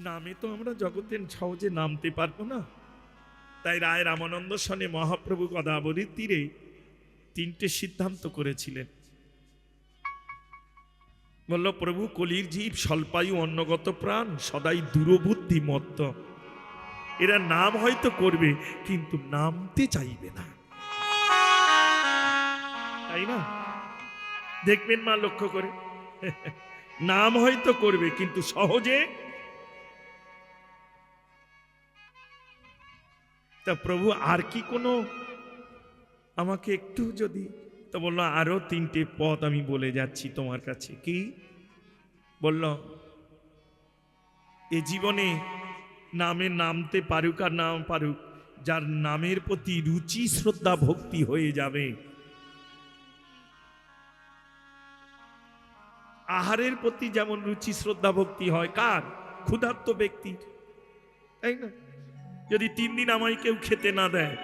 নামে তো আমরা জগতে সহজে নামতে পারবো না। তাই রায় রামানন্দ সনে মহাপ্রভু গদাবরীর তীরে তিনটে সিদ্ধান্ত করেছিলেন। বলল, প্রভু কলির জীব, স্বল্পায়ু, অন্নগত প্রাণ, সদাই দূরবুদ্ধি মত্ত। এরা নাম হয়তো করবে কিন্তু নামতে চাইবে না, তাই না? দেখবেন মা, লক্ষ্য করে নাম হয়তো করবে কিন্তু সহজে। তা প্রভু আর কি কোনো আমাকে একটু যদি, তো বললো আরো তিনটে পদ আমি বলে যাচ্ছি তোমার কাছে। কি বলল? এ জীবনে নামে নামতে পারুক আর নাম পারুক, যার নামের প্রতি রুচি শ্রদ্ধা ভক্তি হয়ে যাবে। আহারের প্রতি যেমন রুচি শ্রদ্ধা ভক্তি হয় কার? ক্ষুধার্ত ব্যক্তির, তাই না? যদি 3 দিন আমায় কেউ খেতে না দেয়,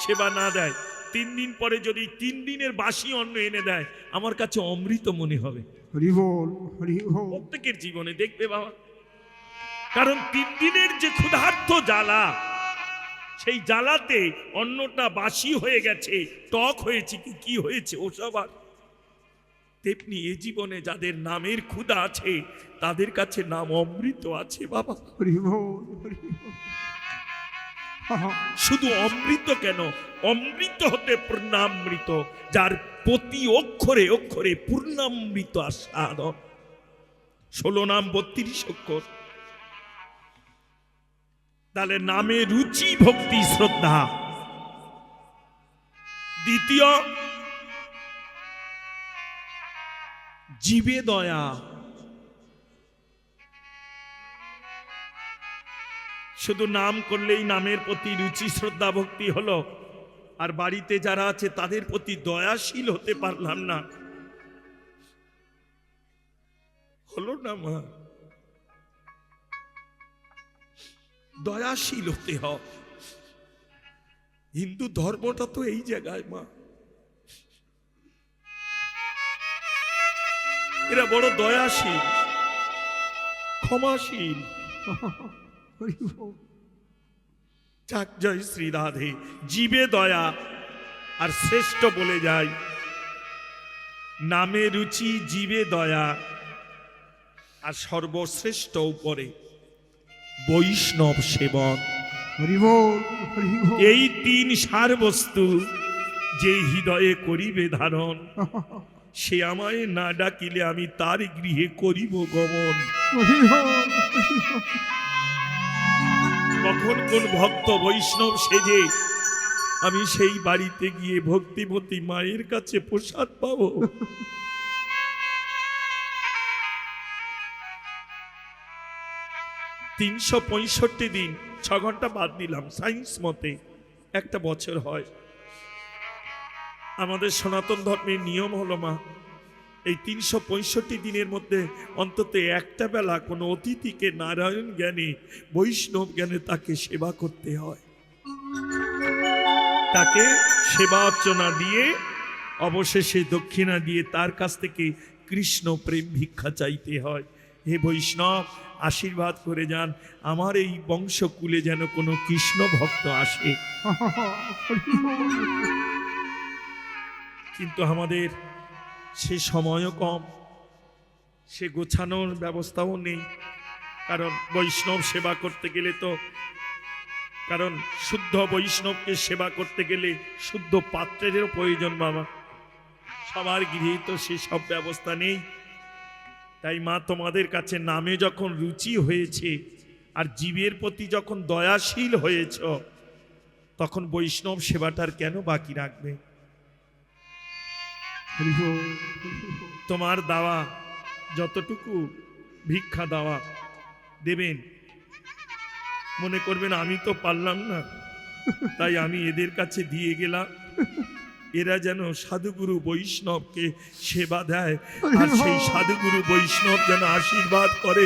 সেবা না দেয়, 3 দিন পরে যদি 3 দিনের বাসি অন্ন এনে দেয়, আমার কাছে অমৃত মনে হবে। হরি বল, হরি বল। প্রত্যেকের জীবনে দেখবে বাবা, কারণ 3 দিনের যে ক্ষুধার্ত জ্বালা, সেই জ্বালাতে অন্নটা বাসি হয়ে গেছে, টক হয়েছে কি হয়েছে ওসব আর। তেমনি এ জীবনে যাদের নামের ক্ষুধা আছে তাদের কাছে নাম অমৃত আছে বাবা। হরি বল, হরি বল। শুধু অমৃত কেন, অমৃত হতে পূর্ণামৃত, যার প্রতি অক্ষরে অক্ষরে পূর্ণামৃত আস্বাদন। 16 নাম 32 অক্ষর। তাহলে নামে রুচি ভক্তি শ্রদ্ধা। দ্বিতীয়, জীবে দয়া। শুধু নাম করলেই নামের প্রতি রুচি শ্রদ্ধা ভক্তি হলো, আর বাড়িতে যারা আছে তাদের প্রতি দয়াশীল হতে পারলাম না, হলো না মা। দয়াশীল হতে হয়। হিন্দু ধর্মটা তো এই জায়গায় মা, এরা বড় দয়াশীল, ক্ষমাশীল। হরি বল। যাক, জয় শ্রী রাধে। জীবে দয়া, আর শ্রেষ্ঠ বলে যায় নামে রুচি, জীবে দয়া, আর সর্বশ্রেষ্ঠ উপরে বৈষ্ণব সেবন। হরি বল, হরি বল। এই 3 সার বস্তু যে হৃদয়ে করিবে ধারণ, সে আমায় না ডাকিলে আমি তার গৃহে করিব গমন। হরি বল, হরি বল। কখন কোন ভক্ত বৈষ্ণব সেজে আমি সেই বাড়িতে গিয়ে ভক্তিমতী মায়ের কাছে প্রসাদ পাবো? 365 দিন, 6 ঘন্টা বাদ দিলাম, সায়েন্স মতে 1 বছর হয়। আমাদের সনাতন ধর্মের নিয়ম হলো মা, এই 365 দিনের মধ্যে অন্তত একটা বেলা কোনো অতিথিকে নারায়ণ জ্ঞানে, বৈষ্ণব জ্ঞানে তাকে সেবা করতে হয়। তাকে সেবা অর্চনা দিয়ে অবশেষে দক্ষিণা দিয়ে তার কাছ থেকে কৃষ্ণ প্রেম ভিক্ষা চাইতে হয়। হে বৈষ্ণব, আশীর্বাদ করে যান আমার এই বংশকুলে যেন কোনো কৃষ্ণ ভক্ত আসে। হরি বল। কিন্তু আমাদের সে সময়ও কম, সে গোছানোর ব্যবস্থাও নেই। কারণ বৈষ্ণব সেবা করতে গেলে তো, কারণ শুদ্ধ বৈষ্ণবকে সেবা করতে গেলে শুদ্ধ পাত্রেরও প্রয়োজন বাবা। সবার গৃহে তো সে সব ব্যবস্থা নেই। তাই মা, তোমাদের কাছে নামে যখন রুচি হয়েছে আর জীবের প্রতি যখন দয়াশীল হয়েছ, তখন বৈষ্ণব সেবাটার কেন বাকি রাখবে? হরি বল, হরি বল। তোমার দাওয়া যতটুকু ভিক্ষা দেওয়া দেবেন, মনে করবেন আমি তো পারলাম না, তাই আমি এদের কাছে দিয়ে গেলাম, এরা যেন সাধুগুরু বৈষ্ণবকে সেবা দেয়, আর সেই সাধুগুরু বৈষ্ণব যেন আশীর্বাদ করে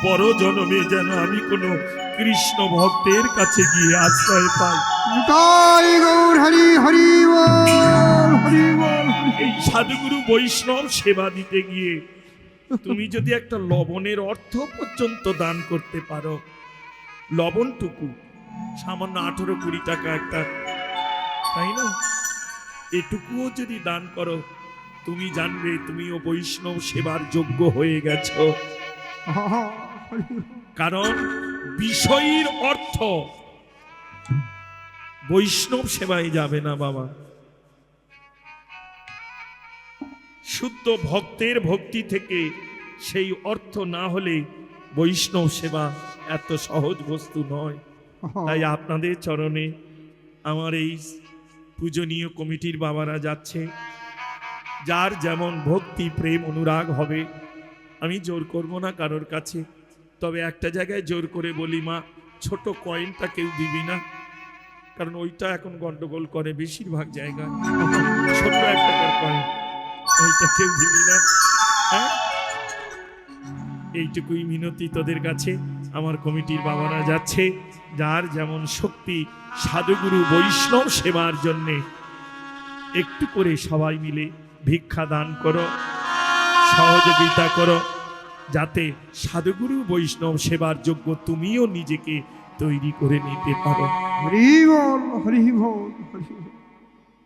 পরজন্মে যেন আমি কোনো কৃষ্ণ ভক্তের কাছে গিয়ে আশ্রয় পাই। নিতাই গৌর হরি, হরি বল, হরি বল। এই সাধুগুরু বৈষ্ণব সেবা দিতে গিয়ে তুমি যদি একটা লবণের অর্থ পর্যন্ত দান করতে পারো, লবণটুকু সামান্য 18-20 টাকা একটা, তাই না? এটুকুও যদি দান করো, তুমি জানবে তুমিও বৈষ্ণব সেবার যোগ্য হয়ে গেছো। হরি বল। কারণ বিষয়ীর অর্থ বৈষ্ণব সেবায় যাবে না বাবা। শুদ্ধ ভক্তের ভক্তি থেকে সেই অর্থ না হলে বৈষ্ণব সেবা এত সহজ বস্তু নয়। তাই আপনাদের চরণে আমার এই পূজনীয় কমিটির বাবারা যাচ্ছে, যার যেমন ভক্তি প্রেম অনুরাগ হবে। আমি জোর করব না কারোর কাছে, তবে একটা জায়গায় জোর করে বলি, মা ছোট কয়েনটা কেউ দিবি না, কারণ ওইটা এখন গন্ডগোল করে বেশিরভাগ জায়গায়। ছোট 1 টাকার কয়েন ওইটা কেউ দিবি না, হ্যাঁ? এইটুকুই মিনতি তোদের কাছে। আমার কমিটির বাবারা যাচ্ছে, যার যেমন শক্তি সাধুগুরু বৈষ্ণব সেবার জন্যে একটু করে সবাই মিলে ভিক্ষা দান করো, সহযোগিতা করো, যাতে সাধুগুরু বৈষ্ণব সেবার যোগ্য তুমিও নিজেকে তৈরি করে নিতে পারো। হরি বল, হরি বল, হরি বল।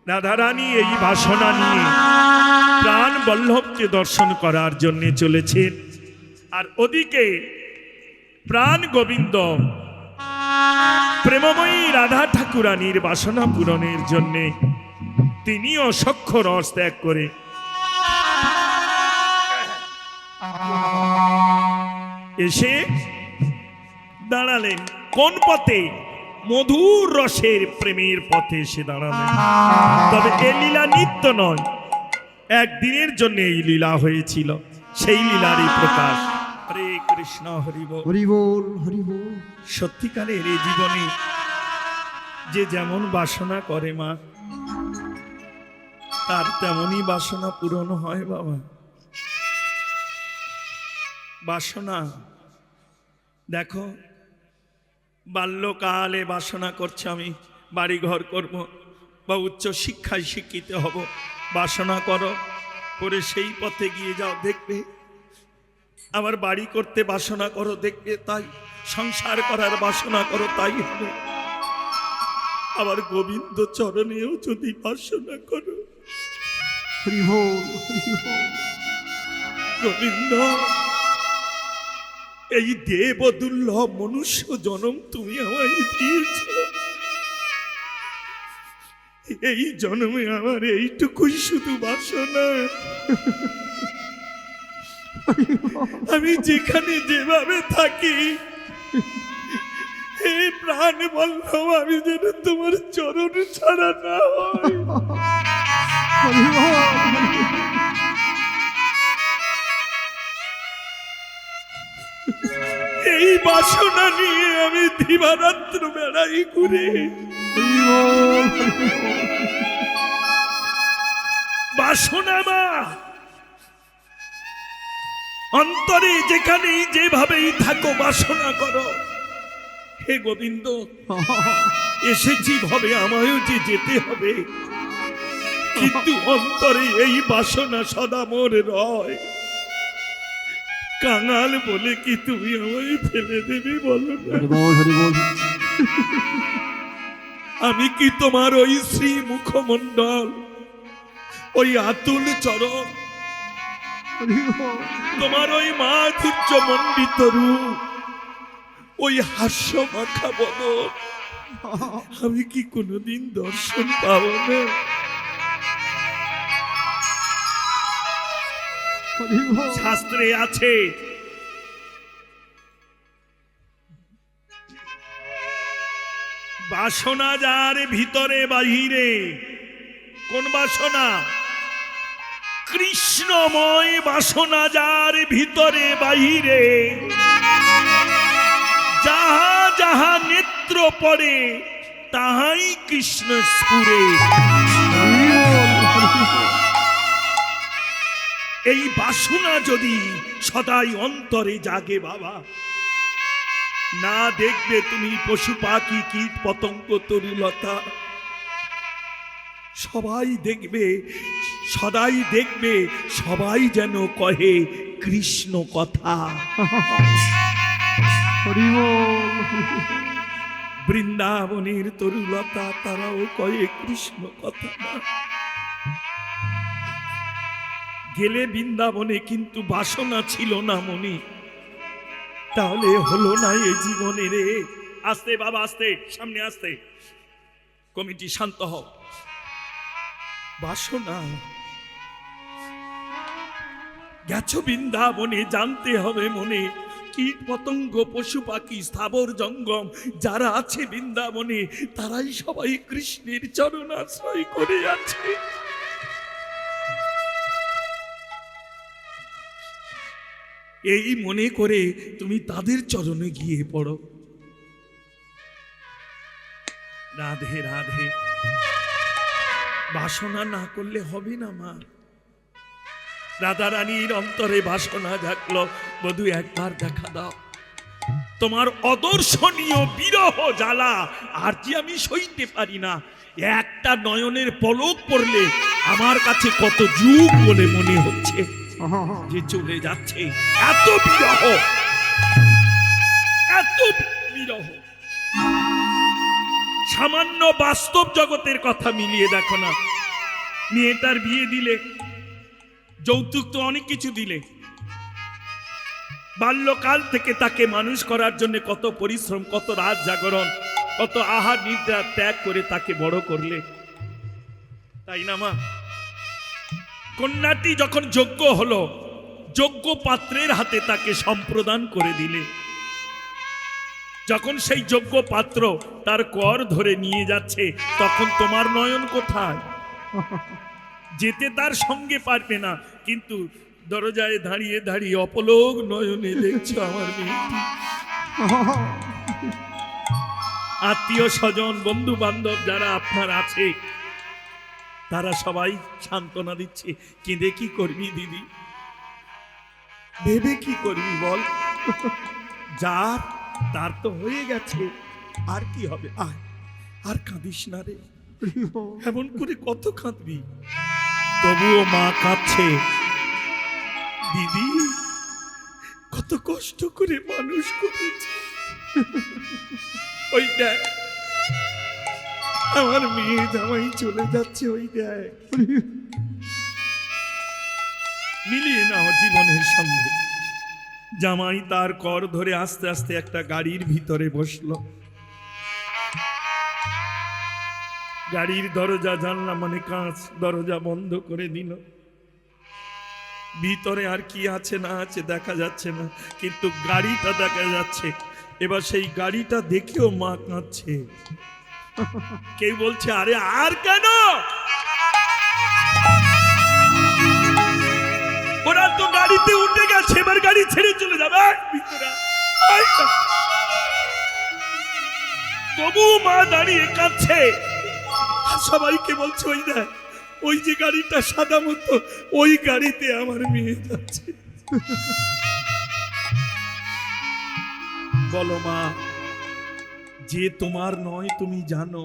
রাধারানী এই বাসনা নিয়ে প্রাণ বল্লভকে দর্শন করার জন্য চলেছেন, আর ওদিকে প্রাণ গোবিন্দ প্রেমময়ী রাধা ঠাকুরানীর বাসনা পূরণের জন্য তিনিও সখ্য রস ত্যাগ করে এসে দাঁড়ালেন কোন পথে? মধুর রসের প্রেমের পথে এসে দাঁড়ালেন। তবে এ লীলা নিত্য নয়, একদিনের জন্য এই লীলা হয়েছিল, সেই লীলারই প্রকাশ। হরে কৃষ্ণ, হরি বল, হরি বল, হরি বল। সত্যিকারের এই জীবনে যে যেমন বাসনা করে মা, তার তেমনই বাসনা পূরণ হয় বাবা। বাসনা দেখো, বাল্যকালে বাসনা করছে আমি বাড়ি ঘর করব বা উচ্চ শিক্ষায় শিক্ষিত হব, বাসনা করো, করে সেই পথে গিয়ে যাও, দেখবে। আবার বাড়ি করতে বাসনা করো, দেখবে তাই। সংসার করার বাসনা করো, তাই হবে। আবার গোবিন্দ চরণেও যদি বাসনা করো, হরি বল, হরি বল। গোবিন্দ এই দেব দুর্লভ মনুষ্য জনম তুমি আমায় দিয়েছ, এই জন্মে আমার এইটুকুই শুধু বাসনা। আমি যেখানে যেভাবে থাকি, হে প্রাণ বল্লভ, আমি যেন তোমার চরণ ছাড়া না হয়। হরি বল, হরি বল। এই বাসনা নিয়ে আমি দিবারাত্র বেড়াই ঘুরে। হরি বল, হরি বল। বাসনা মা অন্তরে যেখানেই যেভাবেই থাকো বাসনা করো। হে গোবিন্দ, এসেছি ভাবে আমায়ও যে যেতে হবে, কিন্তু অন্তরে এই বাসনা সদা মোর রয়। কাঙাল বলে কি তুমি আমায় ফেলে দেবে বলো না? হরি বল, হরি বল। আমি কি তোমার ওই শ্রী মুখমণ্ডল, ওই আতুল চরণ, হরি বল। তোমার ওই মাধুর্য মণ্ডিত রূপ, ওই হাস্য মাখা বদন, আমি কি কোনোদিন দর্শন পাবো না? হরি বল। শাস্ত্রে আছে, বাসনা যার ভিতরে বাহিরে। কোন বাসনা? কৃষ্ণময় বাসনা যার ভিতরে বাহিরে, যাহা যাহা নেত্র পড়ে তাহাই কৃষ্ণ স্ফুরে। হরি বল, হরি বল। এই বাসনা যদি সদাই অন্তরে জাগে বাবা, না দেখবে তুমি পশু পাখি কীট পতঙ্গ তরুলতা সবাই দেখবে, সদাই দেখবে, সবাই যেন কহে কৃষ্ণ কথা। হরি বল। বৃন্দাবনের তরুলতা তারাও কয়ে কৃষ্ণ কথা না। গেলে বৃন্দাবনে কিন্তু বাসনা ছিল না মনে, তাহলে হলো না এ জীবনে রে। আস্তে বাবা আস্তে, সামনে আস্তে, কমিটি শান্ত হও। বাসনা গেছো বৃন্দাবনে, জানতে হবে মনে, কীট পতঙ্গ পশু পাখি স্থাবর জঙ্গম যারা আছে বৃন্দাবনে তারাই সবাই কৃষ্ণের চরণ আশ্রয় করে আছে। এই মনে করে তুমি তাদের চরণে গিয়ে পড়ো। রাধে রাধে। বাসনা না করলে হবে না মা। রাধা রানীর অন্তরে বাসনা জাগলো, বধূ একবার দেখা দাও। তোমার অদর্শনীয় বিরহ জ্বালা আর যে আমি সইতে পারি না। একটা নয়নের পলক পড়লে আমার কাছে কত যুগ বলে মনে হচ্ছে যে চলে যাচ্ছে। এত বিরহ, এত বিরহ। সামান্য বাস্তব জগতের কথা মিলিয়ে দেখো না। মেয়েটার বিয়ে দিলে, যৌতুক তো অনেক কিছু দিলে, বাল্যকাল থেকে তাকে মানুষ করার জন্য কত পরিশ্রম, কত রাত জাগরণ, কত আহার নিদ্রা ত্যাগ করে তাকে বড় করলে, তাই না মা? কন্যাটি যখন যোগ্য হলো, যোগ্য পাত্রের হাতে তাকে সম্প্রদান করে দিলে। যখন সেই যোগ্য পাত্র তার কর ধরে নিয়ে যাচ্ছে, তখন তোমার নয়ন কোথায়? যেতে তার সঙ্গে পারবে না, কিন্তু দরজায় দাঁড়িয়ে দাঁড়িয়ে অপলোক নয়নে দেখছো আমার মেয়েটি। আত্মীয় স্বজন বন্ধু বান্ধব যারা আপনার আছে তারা সবাই সান্ত্বনা দিচ্ছে। কেঁদে কি করবি দিদি, ভেবে কি করবি বল? যার তার তো হয়ে গেছে, আর কি হবে? আয়, আর কাঁদিস না রে। এমন করে কত কাঁদবি? তবুও মা কাঁদছে। দিদি কত কষ্ট করে মানুষ করেছে। ওই দেখ আমার মেয়ে জামাই চলে যাচ্ছে, ওই দেখ। মিলিয়ে নাও জীবনের সঙ্গে। জামাই তার কর ধরে আস্তে আস্তে একটা গাড়ির ভিতরে বসলো। গাড়ির দরজা জানলা মানে কাঁচ, দরজা বন্ধ করে দিল। ভিতরে আর কি আছে না আছে দেখা যাচ্ছে না, কিন্তু গাড়িটা দেখা যাচ্ছে। এবার সেই গাড়িটা দেখেও মা কাঁদছে। কেউ বলছে আরে আর কেন, ওরা তো গাড়িতে উঠে গেছে, এবার গাড়ি ছেড়ে চলে যাবে ভিতরে। তবু মা দাঁড়িয়ে কাঁদছে। সবাইকে বলছে ওই দেখ, ওই যে গাড়িটা সাদা মতো, ওই গাড়িতে আমার মেয়ে যাচ্ছে। বলো মা, যে তোমার নয় তুমি জানো।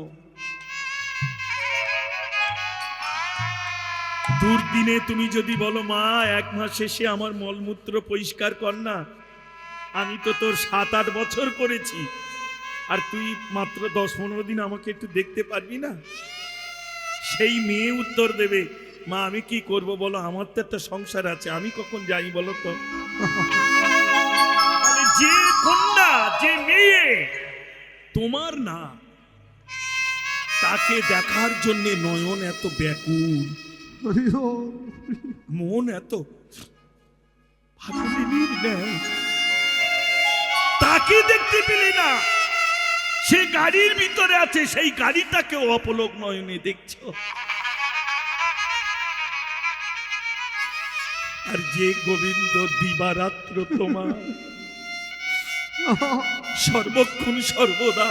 দুর্দিনে তুমি যদি বলো মা 1 মাস শেষে আমার মলমূত্র পরিষ্কার কর না, আমি তো তোর 7-8 বছর করেছি, আর তুই মাত্র 10-15 দিন আমাকে একটু দেখতে পারবি না? সেই মেয়ে উত্তর দেবে, মা আমি কি করব বলো, আমার তো একটা সংসার আছে, আমি কখন যাই বলো তো? যে কন্যা, যে মেয়ে তোমার না, তাকে দেখার জন্য নয়ন এত ব্যাকুল, মন এত ভাবলির নেই, তাকে দেখতে পেলে না। সে গাড়ির ভিতরে আছে, সেই গাড়িটাকে অপলক নয়নে দেখছো। আর যে গোবিন্দ দিবারাত্র তোমার, সর্বক্ষণ সর্বদা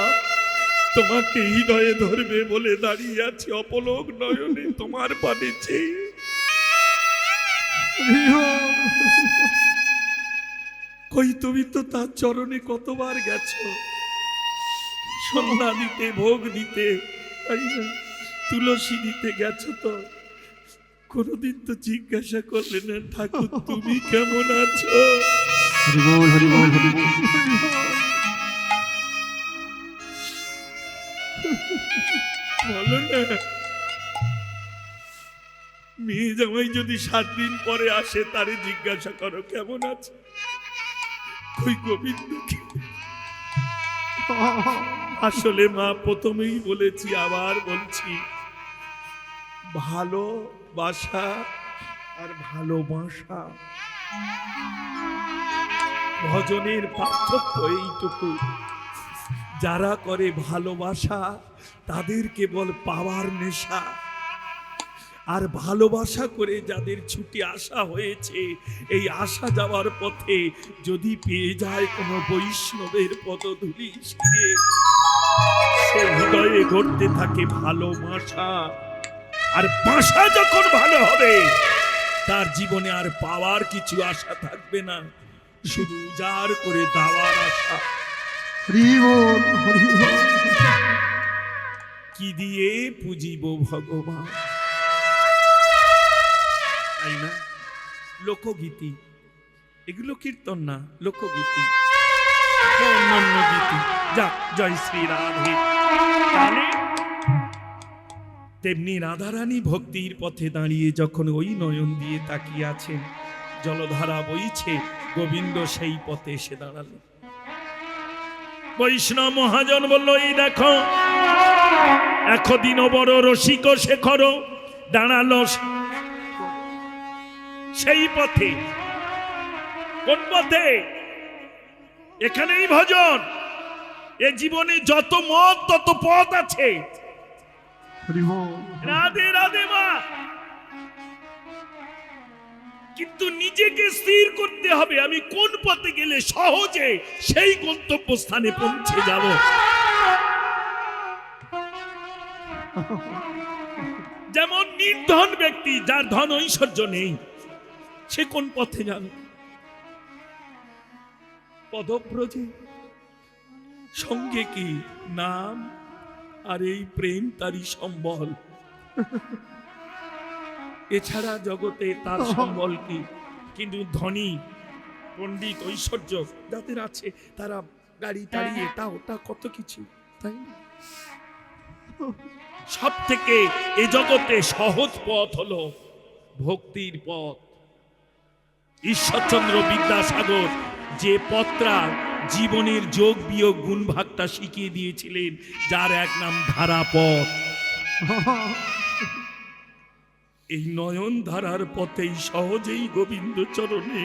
তোমাকে হৃদয়ে ধরবে বলে দাঁড়িয়ে আছে অপলক নয়নে তোমার পানে চেয়ে। কই তুমি তো তার চরণে কতবার গেছো, সন্ধ্যা দিতে, ভোগ দিতে, তুলসী দিতে গেছো তো, কোনদিন তো জিজ্ঞাসা করলে না ঠাকুর তুমি কেমন আছো? হরি বল হরি বল হরি বল বলো না। মেয়ে জামাই যদি 7 দিন পরে আসে তারে জিজ্ঞাসা করো কেমন আছে। কই গোবিন্দ কি? আসলে মা প্রথমেই বলেছি আবার বলছি, ভালোবাসা আর ভালোবাসা ভজনের পার্থক্য এইটুকু। যারা করে ভালোবাসা তাদের কেবল পাওয়ার নেশা, আর ভালোবাসা করে যাদের ছুটে আসা হয়েছে এই আসা যাওয়ার পথে যদি পেয়ে যায় কোনো বৈষ্ণবের পদধূলি শিরে, সে হৃদয়ে ঘটতে থাকে ভালোবাসা। আর বাসা যখন ভালো হবে তার জীবনে আর পাওয়ার কিছু আশা থাকবে না, শুধু উজাড় করে দেওয়ার আশা। হরি বল হরি বল কি দিয়ে পুজিব ভগবান, তাই না? লোকগীতি এগুলো কীর্তন না, লোকগীতি অন্যান্য গীতি। যা জয় শ্রী রাধে। তাহলে তেমনি রাধারানী ভক্তির পথে দাঁড়িয়ে যখন ওই নয়ন দিয়ে তাকিয়ে আছেন, জলধারা বইছে, গোবিন্দ সেই পথে এসে দাঁড়ালেন। বৈষ্ণব মহাজন বলল, এই দেখো একদিন বড় রসিক শেখর দাঁড়ালো সেই পথে। কোন পথে? এখানেই ভজন। এ জীবনে যত মত তত পথ আছে। হরি বল রাধে রাধে মা। কিন্তু নিজেকে স্থির করতে হবে আমি কোন পথে গেলে সহজে সেই গন্তব্যস্থানে পৌঁছে যাব। যেমন নির্ধন ব্যক্তি যার ধন ঐশ্বর্য নেই, সে কোন পথে যাবে? পদব্রজে। সঙ্গে কি? নাম আর এই প্রেম তারই সম্বল। এছাড়া জগতে তার সম্বল কি? কিন্তু ধনী পণ্ডিত ঐশ্বর্য যাদের আছে তারা গাড়ি টাড়ি এটা ওটা কত কিছু, তাই না? সব থেকে এ জগতে সহজ পথ হলো ভক্তির পথ। ঈশ্বরচন্দ্র বিদ্যাসাগর যে পথটা জীবনের যোগ বিয়োগ গুণ ভাগটা শিখিয়ে দিয়েছিলেন, যার এক নাম ধারাপথ। এই নয়ন ধারার পথেই সহজেই গোবিন্দ চরণে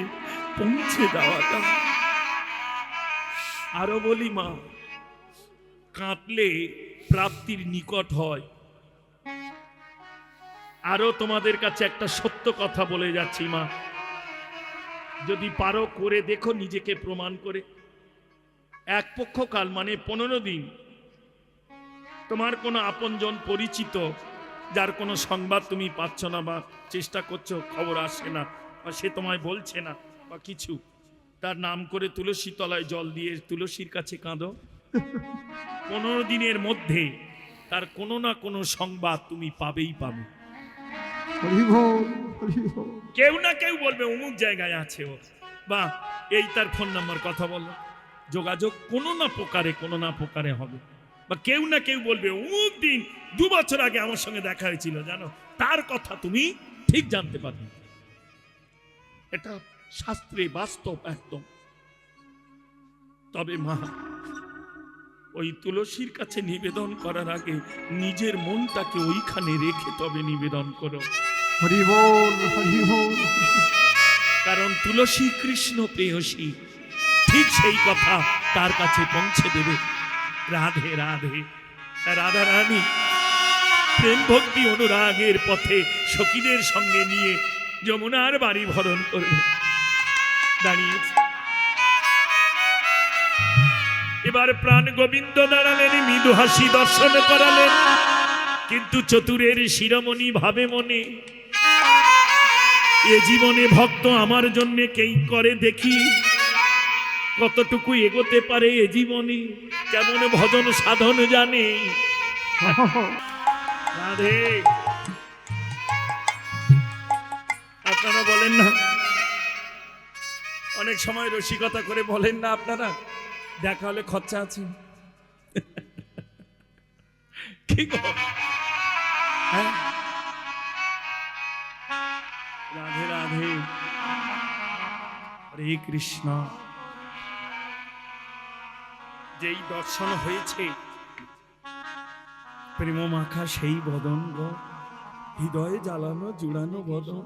পৌঁছে যাওয়া যায়। আরো বলি মা, কাঁদলে প্রাপ্তির নিকট হয়। আরো তোমাদের কাছে একটা সত্য কথা বলে যাচ্ছি মা, যদি পারো করে দেখো নিজেকে প্রমাণ করে। এক পক্ষকাল মানে 15 দিন তোমার কোনো আপনজন পরিচিত যার কোনো সংবাদ তুমি পাচ্ছ না বা চেষ্টা করছো খবর আসে না বা সে তোমায় বলছে না বা কিছু, তার নাম করে তুলসী তলায় জল দিয়ে তুলসীর কাছে কাঁদো। 15 দিনের মধ্যে তার কোনো না কোনো সংবাদ তুমি পাবেই পাবে। হরি বল হরি বল কেউ না কেউ বলবে অমুক জায়গায় আছে ও, বা এই তার ফোন নাম্বার, কথা বলো, যোগাযোগ কোনো না প্রকারে হবে। বা কেউ না কেউ বলবে অমুক দিন 2 বছর আগে আমার সঙ্গে দেখা হয়েছিল, জানো, তার কথা তুমি ঠিক জানতে পারবে। এটা শাস্ত্রে বাস্তব একদম। তবে মা, ওই তুলসীর কাছে নিবেদন করার আগে নিজের মনটাকে ওইখানে রেখে তবে নিবেদন করো। হরি বল হরি বল কারণ তুলসী কৃষ্ণ প্রেয়সী, ঠিক সেই কথা তার কাছে পৌঁছে দেবে। রাধে রাধে। রাধা রানী প্রেম ভক্তি অনুরাগের পথে সখীদের সঙ্গে নিয়ে যমুনার বাড়ি ভরণ করবে দাঁড়িয়েছে। এবার প্রাণ গোবিন্দ দাঁড়ালেন, মৃদু হাসি দর্শন করালেন, কিন্তু চতুরের শিরোমণি ভাবে মনে, এ জীবনে ভক্ত আমার জন্য কেই করে দেখি, কতটুকু এগোতে পারে এ জীবনে, কেমন ভজন সাধন জানে। রাধে আপনারা বলেন না, অনেক সময় রসিকতা করে বলেন না আপনারা, দেখা হলে খরচা আছে। কি গো? হ্যাঁ? রাধে রাধে, হরে কৃষ্ণ। যেই দর্শন হয়েছে, প্রেম মাখা সেই বদন গো, হৃদয়ে জ্বালানো জুড়ানো বদন,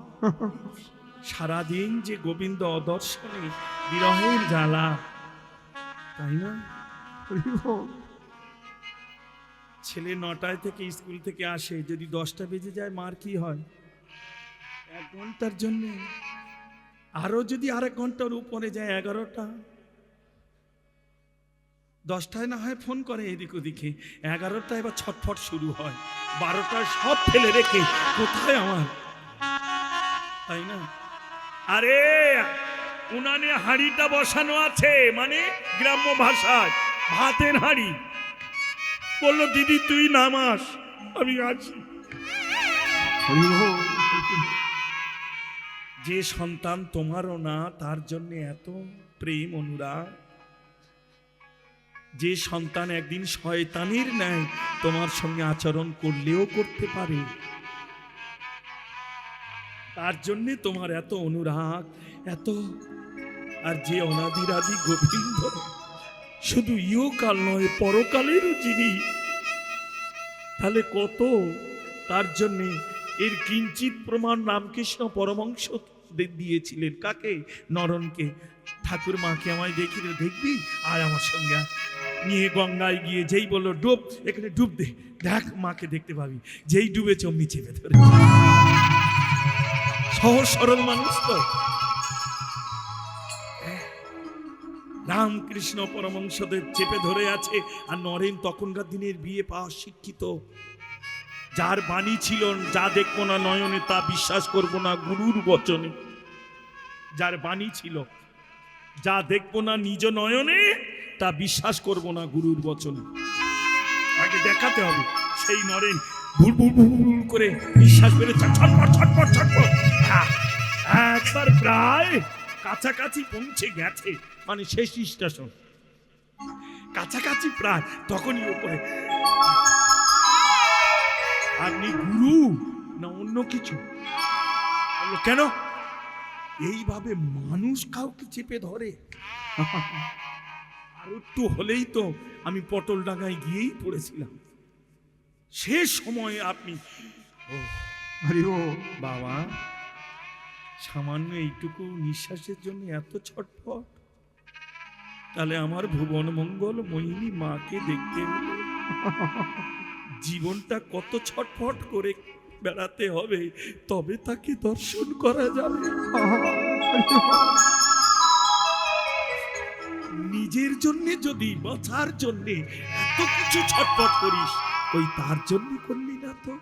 সারাদিন যে গোবিন্দ অদর্শনে বিরহের জ্বালা, তাই না? হরি বল। ছেলে 9টায় থেকে স্কুল থেকে আসে, যদি 10টা বেজে যায় মার কি হয়? 1 ঘন্টার জন্য। আরো যদি আরেক ঘন্টার উপরে যায় 11টা, 10টায় না হয় ফোন করে এদিক ওদিকে, 11টায় এবার ছটফট শুরু হয়, 12টায় সব ফেলে রেখে কোথায় আমার, তাই না? আরে উনানে হাঁড়িটা বসানো আছে, মানে গ্রাম্য ভাষায় ভাতের হাঁড়ি। বললো দিদি তুই নামাস, আমি আছি। হরি বল। যে সন্তান তোমারও না, তার জন্য এত প্রেম অনুরাগ। যে সন্তান একদিন শয়তানের ন্যায় তোমার সঙ্গে আচরণ করলেও করতে পারে, তার জন্যে তোমার এত অনুরাগ, এত। আর যে অনাদিরাদি গোবিন্দ, শুধু ইহকাল নয় পরকালেরও যিনি, তাহলে কত তার জন্যে। এর কিঞ্চিত প্রমাণ রামকৃষ্ণ পরমহংস দিয়েছিলেন। কাকে? নরনকে। ঠাকুর মাকে আমায় দেখি, দেখবি আর আমার সঙ্গে আয়। নিয়ে গঙ্গায় গিয়ে যেই বললো ডুব, এখানে ডুব দে, দেখ মাকে দেখতে পাবি। যেই ডুবে চমনি চেপে ধরে, সহজ সরল মানুষ তো। রামকৃষ্ণ পরমহংসদেব চেপে ধরে আছে। আর নরেন তখনকার দিনের বিয়ে পাওয়া শিক্ষিত, যার বাণী ছিল যা দেখবো না নয়নে তা বিশ্বাস করব না গুরুর বচনে। যার বাণী ছিল যা দেখবো না নিজ নয়নে তা বিশ্বাস করব না গুরুর বচনে। আগে দেখাতে হবে। সেই নরেন ভুল ভুল ভুল করে বিশ্বাস করে ছটপট ছটপট ছটপট একবার প্রায় কাছাকাছি পৌঁছে গেছে, মানে শেষ স্টেশন কাছাকাছি প্রায়। তখনই উপরে, আপনি গুরু না অন্য কিছু? বললো কেন? এইভাবে মানুষ কাউকে চেপে ধরে? আর একটু হলেই তো আমি পটল ডাঙায় গিয়েই পড়েছিলাম। সে সময় আপনি, হরি বল। বাবা সামান্য এইটুকু নিঃশ্বাসের জন্য এত ছটফট, তাহলে আমার ভুবন মঙ্গল মোহিনী মাকে দেখতে হলে জীবনটা কত ছটফট করে বেড়াতে হবে, তবে তাকে দর্শন করা যাবে। নিজের জন্য যদি বাঁচার জন্য এত কিছু ছটফট করিস, ওই তার জন্য করলি না তো?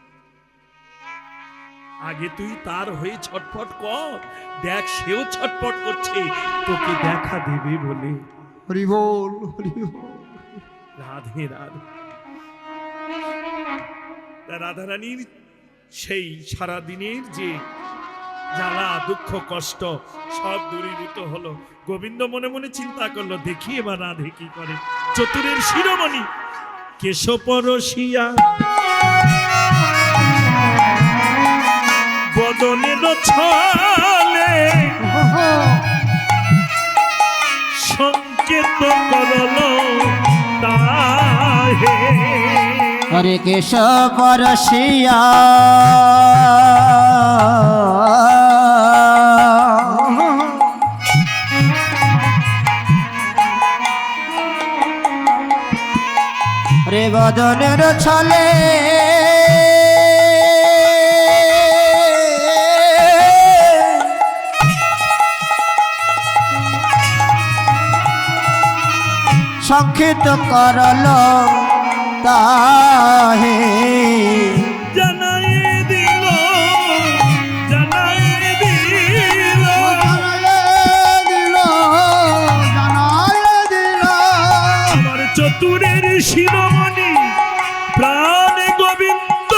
আগে তুই তার হয়ে ছটফট কর, দেখ সেও ছটফট করছে তোকে দেখা দেবে বলে। হরি বল, হরি বল। রাধে রাধে। রাধারানীর সেই সারাদিনের যে জ্বালা দুঃখ কষ্ট সব দূরীভূত হলো। গোবিন্দ মনে মনে চিন্তা করলো, দেখি এবার রাধে কি করে। চতুরের শিরোমণি কেশপরশিয়া বদনের ছলে সংকেত করলো তাহে। হরে কেশব রসিয়া রে বদনের ছলে সংক্ষিপ্ত করল তাহে। জানাই দিল, জানাই দিল, আমার চতুরের শিরোমণি প্রাণ গোবিন্দ।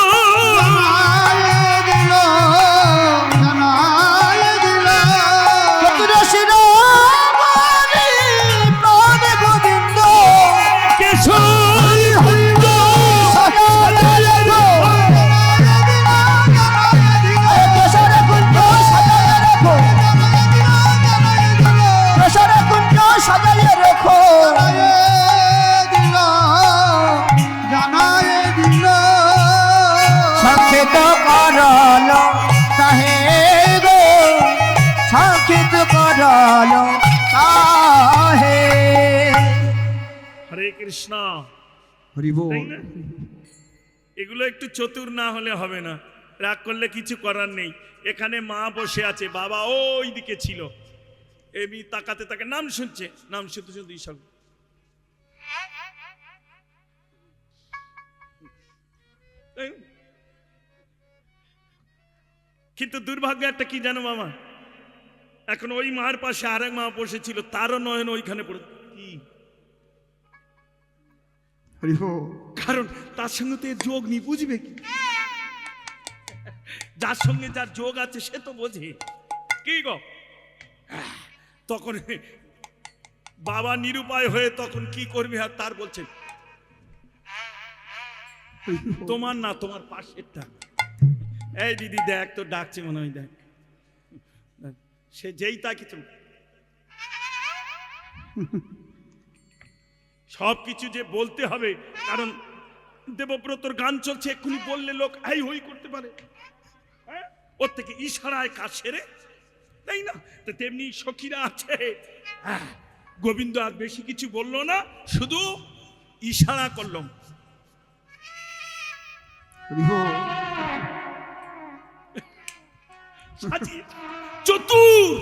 হরে কৃষ্ণ। হরি বল তাই না? এগুলো একটু চতুর না হলে হবে না, রাগ করলে কিছু করার নেই। এখানে মা বসে আছে, বাবা ওই দিকে ছিল, এমনি তাকাতে তাকে নাম শুনছে, নাম শুনতে শুনতে ঈশান। কিন্তু দুর্ভাগ্য একটা কি জানো মামা, এখন ওই মার পাশে আরেক মা বসেছিল, তারও নয়ন ওইখানে পড়ে কি, হরি বল কারণ তার সঙ্গে তো এর যোগ নেই, বুঝবে কি? যার সঙ্গে যার যোগ আছে সে তো বোঝে কি গো। তখন বাবা নিরুপায় হয়ে তখন কি করবে, আর তার বলছে তোমার না, তোমার পাশেরটা। এই দিদি দেখ তো ডাকছে মনে হয়, দেখ। সে যেই তা কিছু সব কিছু যে বলতে হবে, কারণ দেবব্রতর গান চলছে, এক্ষুনি বললে লোক এই হই করতে পারে, হ্যাঁ? ওর থেকে ইশারায় কাজ সেরে, তাই না? তো তেমনি সখীরা আছে, গোবিন্দ আর বেশি কিছু বললো না, শুধু ইশারা করলাম। হরি বল চতুর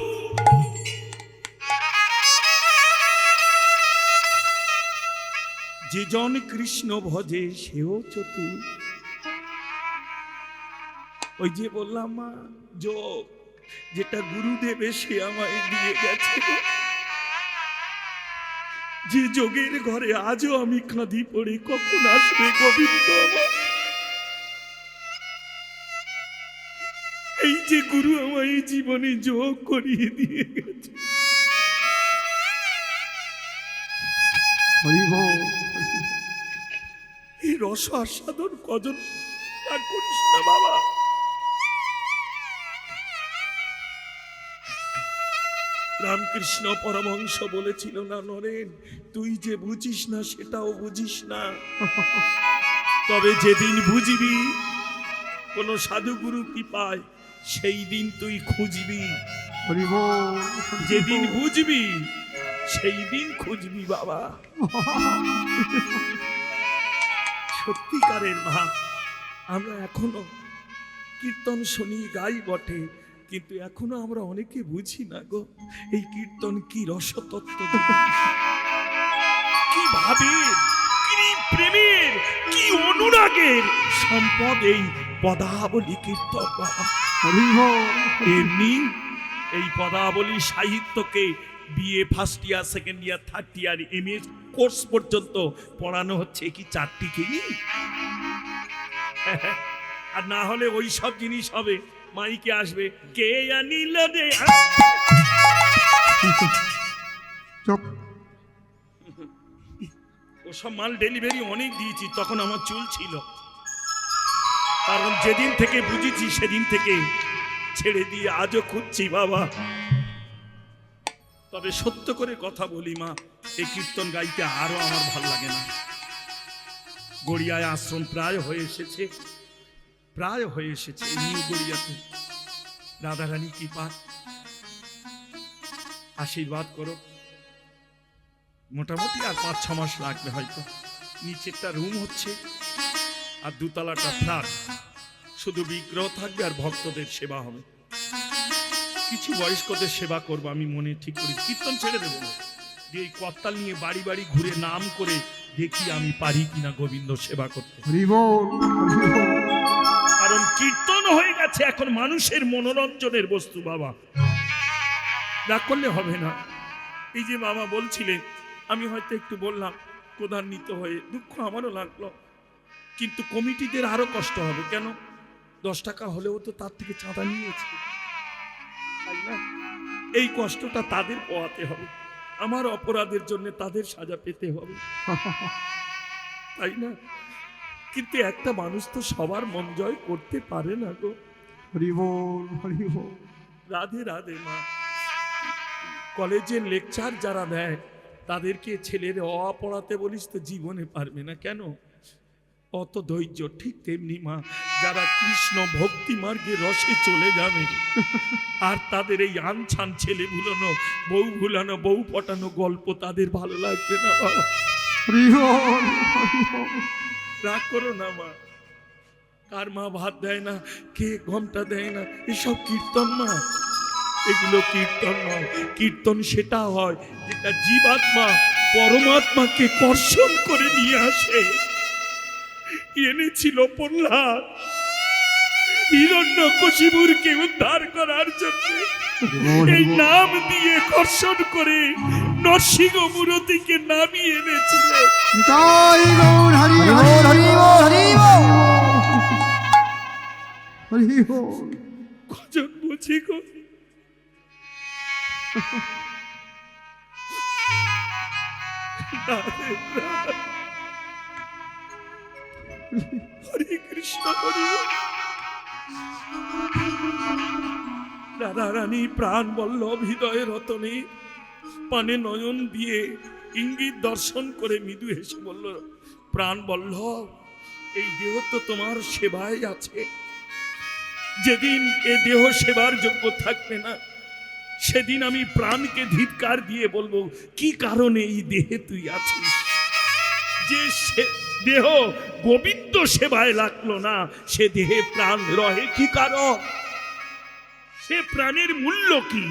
যে জন কৃষ্ণ ভজে সেও চতুর। ওই যে বললাম মা, যোগ যেটা গুরুদেব এসে আমায় দিয়ে গেছে, যে যোগের ঘরে আজও আমি কাঁদি পড়ে, কখন আসবে গোবিন্দ আমার? এই যে গুরু আমার এই জীবনে যোগ করিয়ে দিয়ে গেছে, হরি বল এই রস আস্বাদন কজন আর করিস না বাবা। রামকৃষ্ণ পরমহংস বলেছিল না নরেন, তুই যে বুঝিস না সেটাও বুঝিস না, তবে যেদিন বুঝবি কোন সাধুগুরু কি পায়, সেই দিন তুই খুঁজবি। হরি বল যেদিন বুঝবি সেই দিন খুঁজবি বাবা। সত্যিকারের মা, আমরা এখনো কীর্তন শুনি, গাই বটে, কিন্তু এখনো আমরা অনেকে বুঝি না গো, এই কীর্তন কি রসতত্ত্ব, কি ভাবের, কি প্রেমের, কি অনুরাগের সম্পদ এই পদাবলী কীর্তন বাবা। হরি বল এমনি এই পদাবলী সাহিত্যকে BA first year, second year, third year, MA course পর্যন্ত পড়ানো হচ্ছে কি 4টি কেই? আর না হলে ওই সব জিনিস হবে, মাইকে আসবে কে আনিল রে, চুপ ওসব মাল ডেলিভারি অনেক দিয়েছি, তখন আমার চুল ছিল, কারণ যেদিন থেকে বুঝেছি সেদিন থেকে ছেড়ে দিয়ে আজও খুঁজছি বাবা। তবে সত্য করে কথা বলি মা, এই কীর্তন গাইতে আরো আমার ভাল লাগে না। গড়িয়ায় আশ্রম প্রায় হয়ে এসেছে, প্রায় হয়ে এসেছে নিউ গড়িয়াতে। রাধারানী কৃপা, আশীর্বাদ করো, মোটামুটি আর 5-6 মাস লাগবে হয়তো। নিচেরটা রুম হচ্ছে আর দুতলাটা ফ্ল্যাট, শুধু বিগ্রহ থাকবে আর ভক্তদের সেবা হবে। কিছু বয়স্কদের সেবা করবো আমি মনে ঠিক করি, কীর্তন ছেড়ে দেবো না, যে এই করতাল নিয়ে বাড়ি বাড়ি ঘুরে নাম করে দেখি আমি পারি কিনা গোবিন্দ সেবা করতে। হরি বল হরি বল কারণ কীর্তন হয়ে গেছে এখন মানুষের মনোরঞ্জনের বস্তু বাবা, না করলে হবে না। এই যে বাবা বলছিলেন, আমি হয়তো একটু বললাম ক্রোধান্বিত হয়ে, দুঃখ আমারও লাগলো, কিন্তু কমিটিদের আরো কষ্ট হবে। কেন? 10 টাকা হলেও তো তার থেকে চাঁদা নিয়েছে, তাই না? এই কষ্টটা তাদের পোয়াতে হবে, আমার অপরাধের জন্য তাদের সাজা পেতে হবে, তাই না? কিন্তু একটা মানুষ তো সবার মন জয় করতে পারে না গো। হরি বল হরি বল রাধে রাধে মা। কলেজের লেকচার যারা দেয় তাদেরকে ছেলের অ পড়াতে বলিস তো জীবনে পারবে না, কেন? অত ধৈর্য। ঠিক তেমনি মা, যারা কৃষ্ণ ভক্তি মার্গে রসে চলে যাবে আর তাদের এই আনছান ছেলে ভুলানো, বউ ভুলানো, বউ পটানো গল্প তাদের ভালো লাগবে না বাবা। হরি বল হরি বল রাগ করো না মা, কার মা ভাত দেয় না, কে ঘন্টা দেয় না, এসব কীর্তন মা, এগুলো কীর্তন নয়। কীর্তন সেটা হয় যেটা জীবাত্মা পরমাত্মাকে কর্ষণ করে নিয়ে আসে। এনেছিল প্রহ্লাদ হিরণ্যকশিপুরকে উদ্ধার করার জন্য, এই নাম দিয়ে কর্ষণ করে নরসিংহ মূরতিকে নামিয়ে এনেছিল। জয় গৌর হরি হরি হরি বল হরি বল হরি বল। হরি বল কজন বুঝি গো, হরে কৃষ্ণ হরি বল। রাধা রানী প্রাণ বল্লভ হৃদয়ে রতনে পানে নয়ন দিয়ে ইঙ্গিত দর্শন করে মৃদু হেসে বলল, প্রাণ বল্লভ, এই দেহ তো তোমার সেবায় আছে। যেদিন এ দেহ সেবার যোগ্য থাকবে না, সেদিন আমি প্রাণকে ধিক্কার দিয়ে বলবো, কি কারণে এই দেহে তুই আছিস? যে দেহ গোবিন্দ সেবায় লাগলো না, সে দেহে প্রাণ রহে কি কারণ? সে প্রাণের মূল্য কি?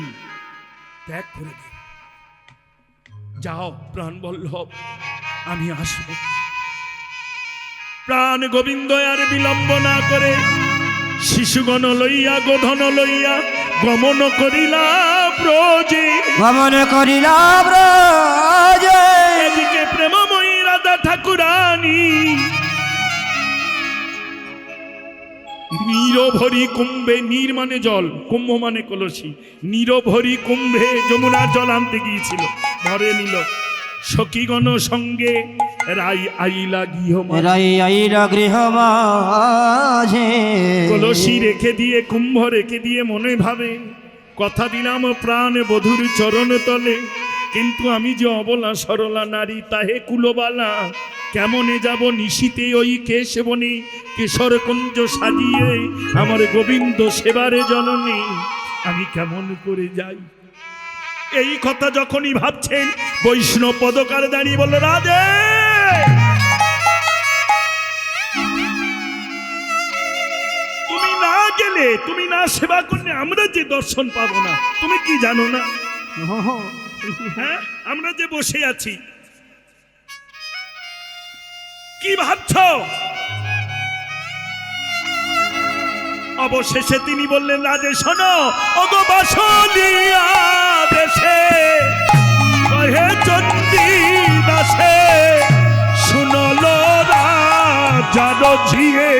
ত্যাগ করে দে। যাও প্রাণ বল্লভ, আমি আসব। প্রাণ গোবিন্দ আর বিলম্ব না করে শিশুগণ লইয়া গোধন লইয়া গমন করিলা ব্রজে। গমন করিলা ব্রজে। এদিকে প্রেমময়ী রাধা ঠাকুরানী নীরভরি কুম্ভে, নীর মানে জল, কুম্ভ মানে কলসি, নীরভরি কুম্ভে যমুনার জল আনতে গিয়েছিল, ধরে নিল। সখীগণ সঙ্গে রাই আইলা গৃহ রাই আইলা গৃহ মাঝে। কলসি রেখে দিয়ে, কুম্ভ রেখে দিয়ে মনে ভাবে, কথা দিলাম প্রাণ বধুর চরণ তলে, কিন্তু আমি যে অবলা সরলা নারী তাহে কুলবালা, কেমনে যাব নিশীতে ওই কেশবনে, কেশর কুঞ্জ সাজিয়ে আমার গোবিন্দ সেবারে জননী, আমি কেমন করে যাই? এই কথা যখনই ভাবছেন, বৈষ্ণব পদকার দাঁড়িয়ে বলল, রাধে, তুমি না গেলে, তুমি না সেবা করলে আমরা যে দর্শন পাবো না, তুমি কি জানো না? হ্যাঁ, আমরা যে বসে আছি, কি ভাবছ? অবশেষে তিনি বললেন, রাধে শোনো, ওগো বাসলিয়া দেশে কহে চন্ডী দাসে, শুনলো রাজার ঝিয়ে।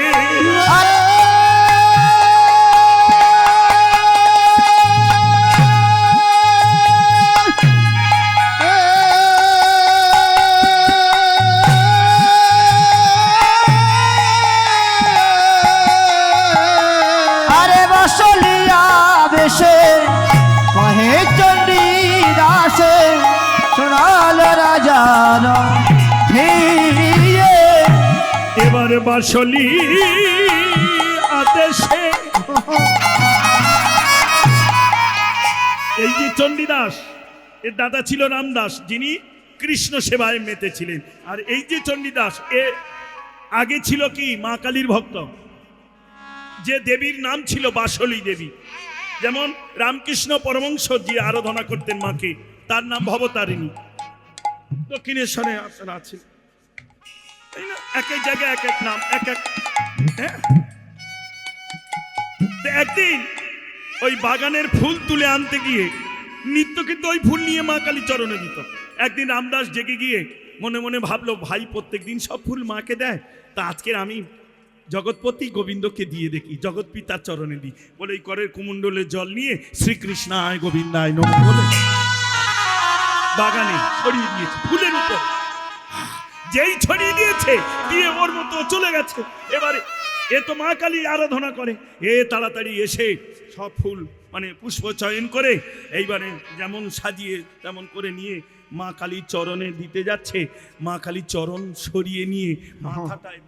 কহে চন্ডী দাসে, শোনাল রাজার ঝিয়ে। এবার বাসলি আদেশে, এই যে চণ্ডীদাস, এর দাদা ছিল রামদাস, যিনি কৃষ্ণ সেবায় মেতেছিলেন। আর এই যে চণ্ডীদাস, এ আগে ছিল কি মা কালীর ভক্ত, যে দেবীর নাম ছিল বাসলি দেবী। যেমন রামকৃষ্ণ পরমহংস যে আরাধনা করতেন মাকে, তার নাম ভবতারিণী। দক্ষিণেশ্বরে আপনারা আছেন, তাই না? এক এক জায়গায় এক এক নাম, এক এক। হ্যাঁ, একদিন ওই বাগানের ফুল তুলে আনতে গিয়ে নিত্য কিন্তু ওই ফুল নিয়ে মা কালী চরণে দিত। একদিন রামদাস জেগে গিয়ে মনে মনে ভাবলো, ভাই প্রত্যেকদিন সব ফুল মাকে দেয়, তা আজকের আমি জগৎপতি গোবিন্দকে দিয়ে দেখি, জগৎ পিতার চরণে দিই বলে এই করের কুমণ্ডলে জল নিয়ে শ্রীকৃষ্ণায় গোবিন্দায় নমঃ বলে বাগানে ছড়িয়ে দিয়েছে ফুলের উপর। যেই ছড়িয়ে দিয়েছে, দিয়ে ওর মতো চলে গেছে। এবারে এ তো মা কালী আরাধনা করে, এ তাড়াতাড়ি এসে সব ফুল মানে পুষ্প চয়ন করে এইবারে যেমন সাজিয়ে তেমন করে নিয়ে মা কালীর চরণে দিতে যাচ্ছে। মা কালীর চরণ সরিয়ে নিয়ে মাথাটায়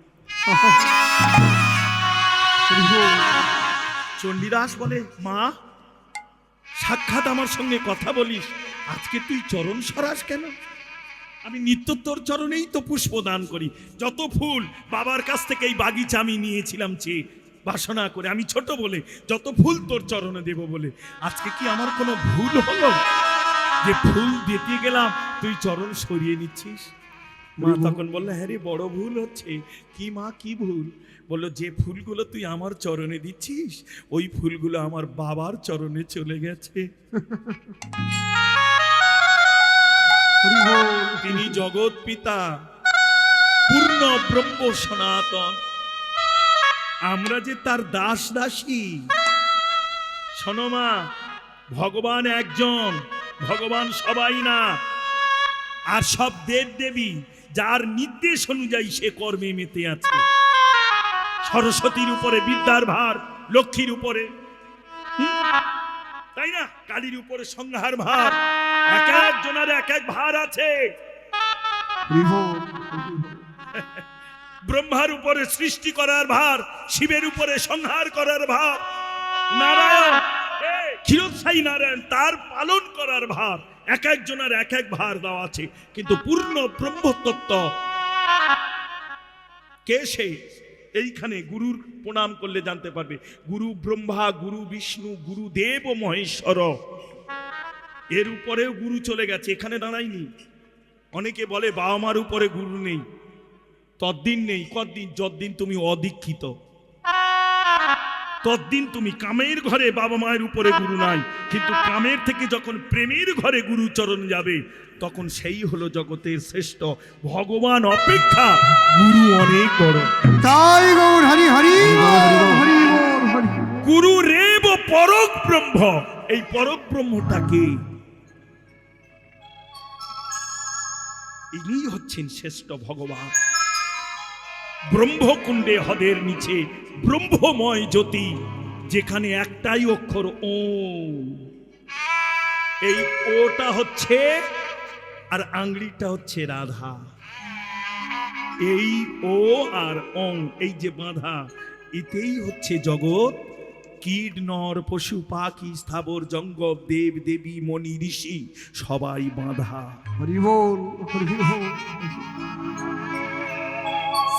চণ্ডীদাস বলে, মা সাক্ষাৎ আমার সঙ্গে কথা বলিস, আজকে তুই চরণ সরাস কেন? আমি নিত্য তোর চরণেই তো পুষ্প দান করি। যত ফুল বাবার কাছ থেকে এই বাগিচা আমি নিয়েছিলাম চেয়ে বাসনা করে, আমি ছোট বলে যত ফুল তোর চরণে দেব বলে। আজকে কি আমার কোনো ভুল হলো যে ফুল দিতে গেলাম তুই চরণ সরিয়ে নিচ্ছিস? মা তখন বললো, হ্যাঁ রে, বড় ভুল হচ্ছে। কি মা, কি ভুল? বললো, যে ফুলগুলো তুই আমার চরণে দিচ্ছিস ওই ফুলগুলো আমার বাবার চরণে চলে গেছে। হরি বল। তিনি জগৎ পিতা, পূর্ণ ব্রহ্ম সনাতন, আমরা যে তার দাস দাসী। শোনো মা, ভগবান একজন, ভগবান সবাই না। আর সব দেব দেবী যার নির্দেশ অনুযায়ী সে কর্মে মেতে আছে। সরস্বতীর উপরে বিদ্যার ভার, লক্ষ্মীর উপরে, তাই না, কালীর উপরে সংহার ভার, এক একজনের এক এক ভার আছে। হরি বল। ব্রহ্মার উপরে সৃষ্টি করার ভার, শিবের উপরে সংহার করার ভার, নারায়ণ, ক্ষীরোদশায়ী নারায়ণ তার পালন করার ভার। এক একজনের এক এক ভার দেওয়া আছে। কিন্তু পূর্ণ ব্রহ্মতত্ত্ব কে সে? এইখানে গুরুর প্রণাম করলে জানতে পারবে। গুরু ব্রহ্মা, গুরু বিষ্ণু, গুরু দেব ও মহেশ্বর। এর উপরেও গুরু চলে গেছে, এখানে দাঁড়ায়নি। অনেকে বলে বাবা মার উপরে গুরু নেই। তদ্দিন নেই, কদ্দিন? যদ্দিন তুমি অদীক্ষিত, তদ্দিন তুমি কামের ঘরে বাবা মায়ের উপরে গুরু নাই। কিন্তু কামের থেকে যখন প্রেমের ঘরে গুরু চরণ যাবে তখন সেই হলো জগতের শ্রেষ্ঠ। ভগবান অপেক্ষা গুরু অনেক বড়। তাই গৌর হরি হরি বল, হরি বল, হরি বল। গুরু রেব পরক ব্রহ্ম। এই পরক ব্রহ্মটাকে, ইনি হচ্ছেন শ্রেষ্ঠ ভগবান। ব্রহ্মকুণ্ডে হদের নিচে ব্রহ্মময় জ্যোতি, যেখানে একটাই অক্ষর ওম। এই ওটা হচ্ছে, আর আংলিটা হচ্ছে রাধা। এই ও আর ওং, এই যে বাঁধা, এতেই হচ্ছে জগৎ। কীট নর পশু পাখি স্থাবর জঙ্গম দেব দেবী মণি ঋষি সবাই বাঁধা। হরি বল, হরি বল।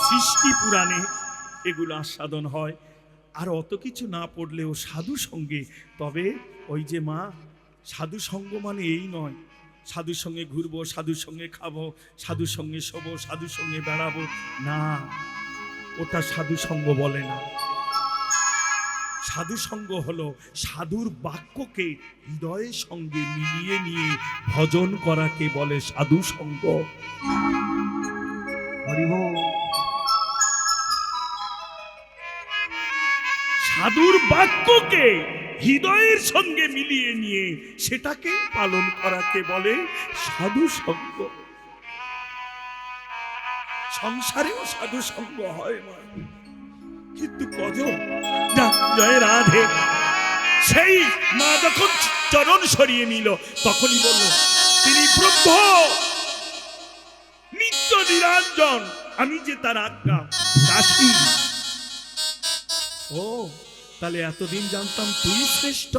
সৃষ্টি পুরাণে এগুলো আস্বাদন হয়। আর অত কিছু না পড়লেও সাধু সঙ্গে, তবে ওই যে মা, সাধু সঙ্গ মানে এই নয় সাধুর সঙ্গে ঘুরবো, সাধুর সঙ্গে খাবো, সাধুর সঙ্গে শোবো, সাধুর সঙ্গে বেড়াবো, না, ওটা সাধু সঙ্গ বলে না। সাধু সঙ্গ হলো সাধুর বাক্যকে হৃদয়ের সঙ্গে মিলিয়ে নিয়ে ভজন করাকে বলে সাধু সঙ্গ। হরি বল। সাধুর বাক্যকে হৃদয়ের সঙ্গে মিলিয়ে নিয়ে সেটাকে পালন করাকে বলে সাধু সঙ্গ। সংসারেও সাধু সঙ্গ হয় মা, কিন্তু কজন? জয় রাধে। সেই মা যখন চরণ সরিয়ে নিল তখনই বলল, তিনি ব্রহ্ম, নিত্য নিরঞ্জন, আমি যে তার আজ্ঞা দাসী। ও, তাহলে এতদিন জানতাম তুই শ্রেষ্ঠ,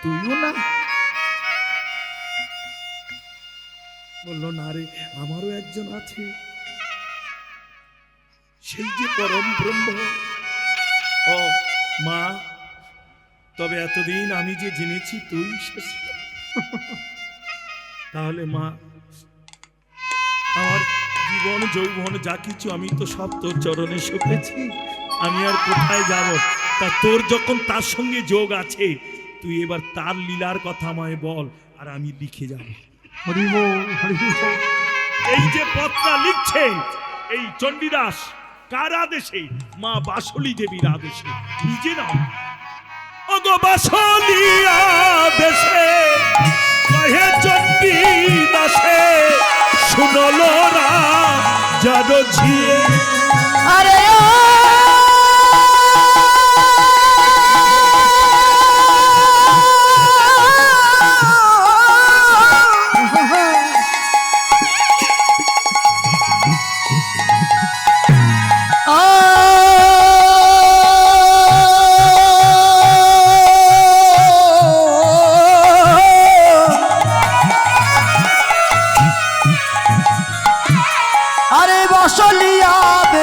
তুইও না? বলল, না রে, আমারও একজন আছে, সেই যে পরম ব্রহ্ম। ও মা, তবে এতদিন আমি যে জেনেছি তুই শ্রেষ্ঠ। তাহলে মা, আমার জীবন যৌবন যা কিছু আমি তো সব তোর চরণে সঁপেছি, আমি আর কোথায় যাব? তা তোর যখন তার সঙ্গে যোগ আছে, তুই এবার তার লীলার কথা আমায় বল, আর আমি লিখে যাব। হরি বল, হরি বল। এই যে পত্রা লিখছেন, এই চণ্ডীদাস কার আদেশে? মা বাসলি দেবীর আদেশে। নিজে নাও। ওগো বাসলি আদেশে কহে চণ্ডীদাসে, শুনলো না যার ঝিয়ে। আরে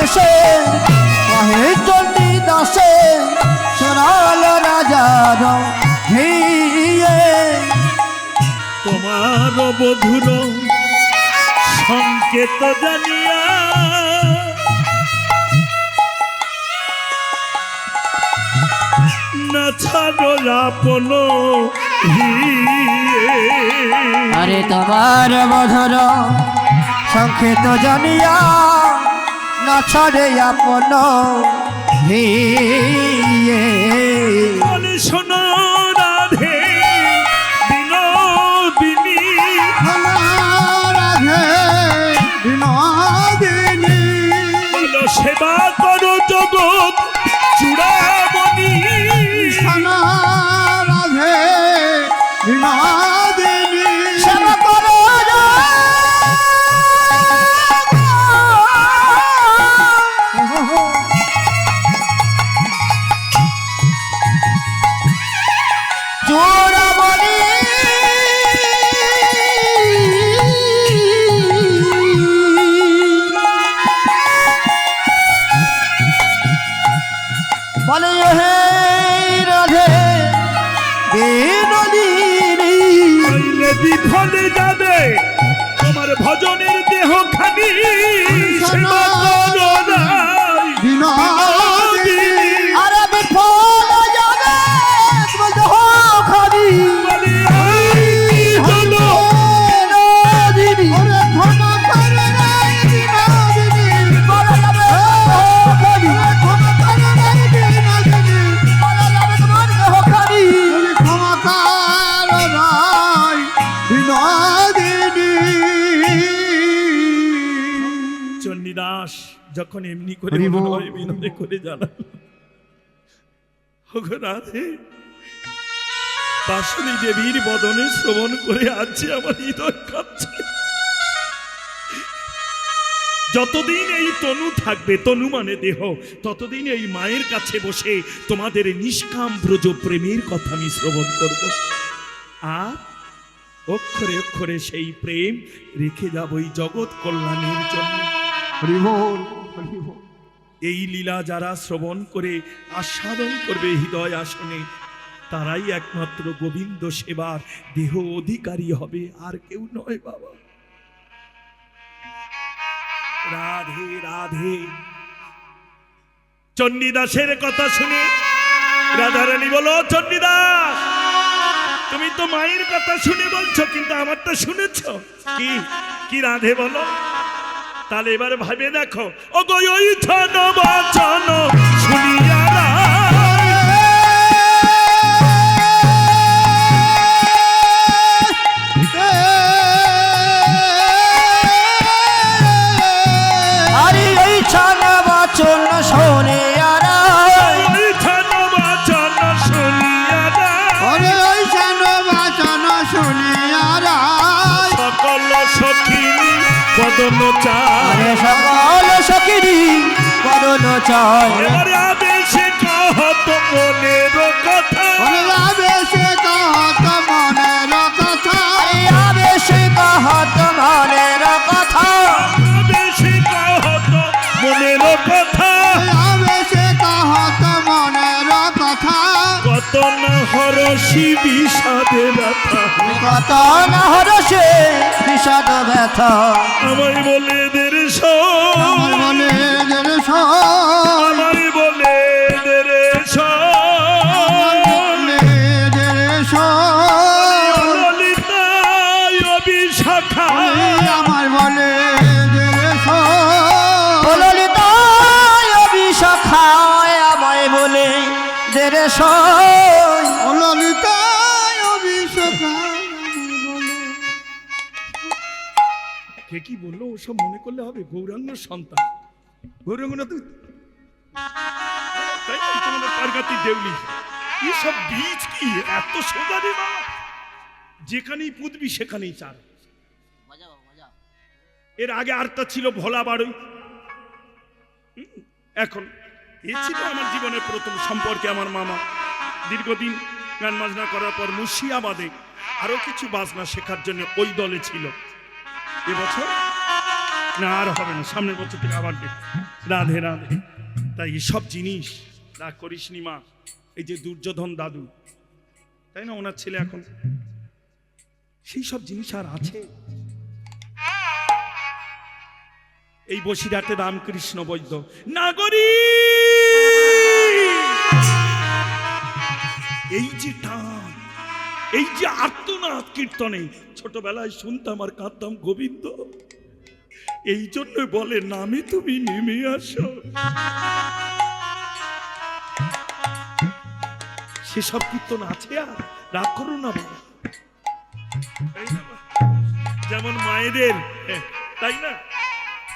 দাসে কহে চণ্ডী দাসে শোনাল রাজার ধিয়ে তোমার বধুর সংকেত জানিয়া না ছাড়ো আপন আরে তোমার মধুর সংকেত জানিয়া না ছাড়ে আপন হিয়ে বলে শোনো রাধে বিনোদিনী রাধে বিনোদিনী বলো সেবা করো জগৎ চূড়ামণি সোনা রাধে বিনোদিনী সেবা করো চূড়ামণি বলে হে রাধে বিনোদিনী কইলে বিফলে যাবে তোমার ভজনের দেহ খানি সেবা করো নাই বিনোদিনী আরে বিফল যাবে দেহ খানি বলে এই হলো বিনোদিনী ওরে ক্ষমা করে নাই বিনোদিনী বলা যাবে দেহ খানি ক্ষমা করে নাই বিনোদিনী বলা যাবে তোমার দেহ খানি তুমি ক্ষমা করে নাই বিনোদিনী চণ্ডীদাস যখন এমনি করে হরি বল। মনে হয় বিনোদে করে জানাল ওগো রাধে পাশনি দেবীর বদনে শ্রবণ করে আছে আমার হৃদয় কাঁপছে। যতদিন এই তনু থাকবে, তনু মানে দেহ, ততদিন এই মায়ের কাছে বসে তোমাদের নিষ্কাম ব্রজ প্রেমের কথা আমি শ্রবণ করব। আর অক্ষরে অক্ষরে সেই প্রেম রেখে যাব এই জগৎ কল্যাণের জন্য। হরি বল হরি বল এই লীলা যারা শ্রবণ করে আস্বাদন করবে হৃদয় আসনে, তারাই একমাত্র গোবিন্দ সেবার দেহ অধিকারী হবে, আর কেউ নয় বাবা। রাধে রাধে। চণ্ডীদাসের কথা শুনে রাধারানী বলো, চণ্ডীদাস তুমি তো মায়ের কথা শুনে বলছো, কিন্তু আমারটা শুনেছ কি? কি রাধে বলো? তাহলে এবারে ভাবে দেখো, ও গো ওই ছন বাচন শুনিয়া আরে ওই ছান বাচন শোনে আরা ওই ছন বাচন শুনিয়া ওরে ওই শান বাচন শুনিয়া রায় সকল সখিনী বদন চায়। আরে সকল সখিনী করুণ চায় এবারে আবেশে কহত মনের কথা, ওরে আবেশে কহত মনের কথা আরে আবেশে কহত মনের কথা আবেশে কহত মনের কথা, আবেশে কহত মনের কথা কত না হরষি বিষাদে ব্যথা, কত না হরষে বিষাদ ব্যথা আমায় বলে দের আমার মনে দের আমায় বলে দের মনে দের ললিতায় অবিশাখা আমার বলে দের ললিতায় অভিশাখায় আমায় বলে দেরে সই ললিতায় অভিষেকা বলে কে কি বললো ওসব মনে করলে হবে? গৌরাঙ্গ সন্তান, গৌরাঙ্গ না তুই, তাই না? তোমাদের পারগাতি দেউলি, এসব বীজ কি এত সোজা রে বাবা? যেখানেই পুঁতবি সেখানেই চার। এর আগে আরটা ছিল ভোলা বাড়ই, এখন এ ছিল আমার জীবনের প্রথম সম্পর্কে আমার মামা। দীর্ঘদিন গান বাজনা করার পর মুর্শিদাবাদে আরো কিছু বাজনা শেখার জন্য ওই দলে ছিল। এবছর না আর হবে না, সামনের বছর থেকে আবার দেখ। রাধে রাধে। তাই এসব জিনিস রাগ করিস নি মা। এই যে দুর্যোধন দাদু, তাই না, ওনার ছেলে এখন, সেই সব জিনিস আর আছে? এই বসিরহাটে রামকৃষ্ণ বৈদ্য নাগরী, এই যে টান, এই যে আর্তনাদ কীর্তনে, ছোটবেলায় শুনতাম আর কাঁদতাম গোবিন্দ। এই জন্য বলে নামে তুমি নেমে আসো। সেসব কীর্তন আছে আর? রাগ করো না বাবা। তাই না মা? যেমন মায়েদের, তাই না,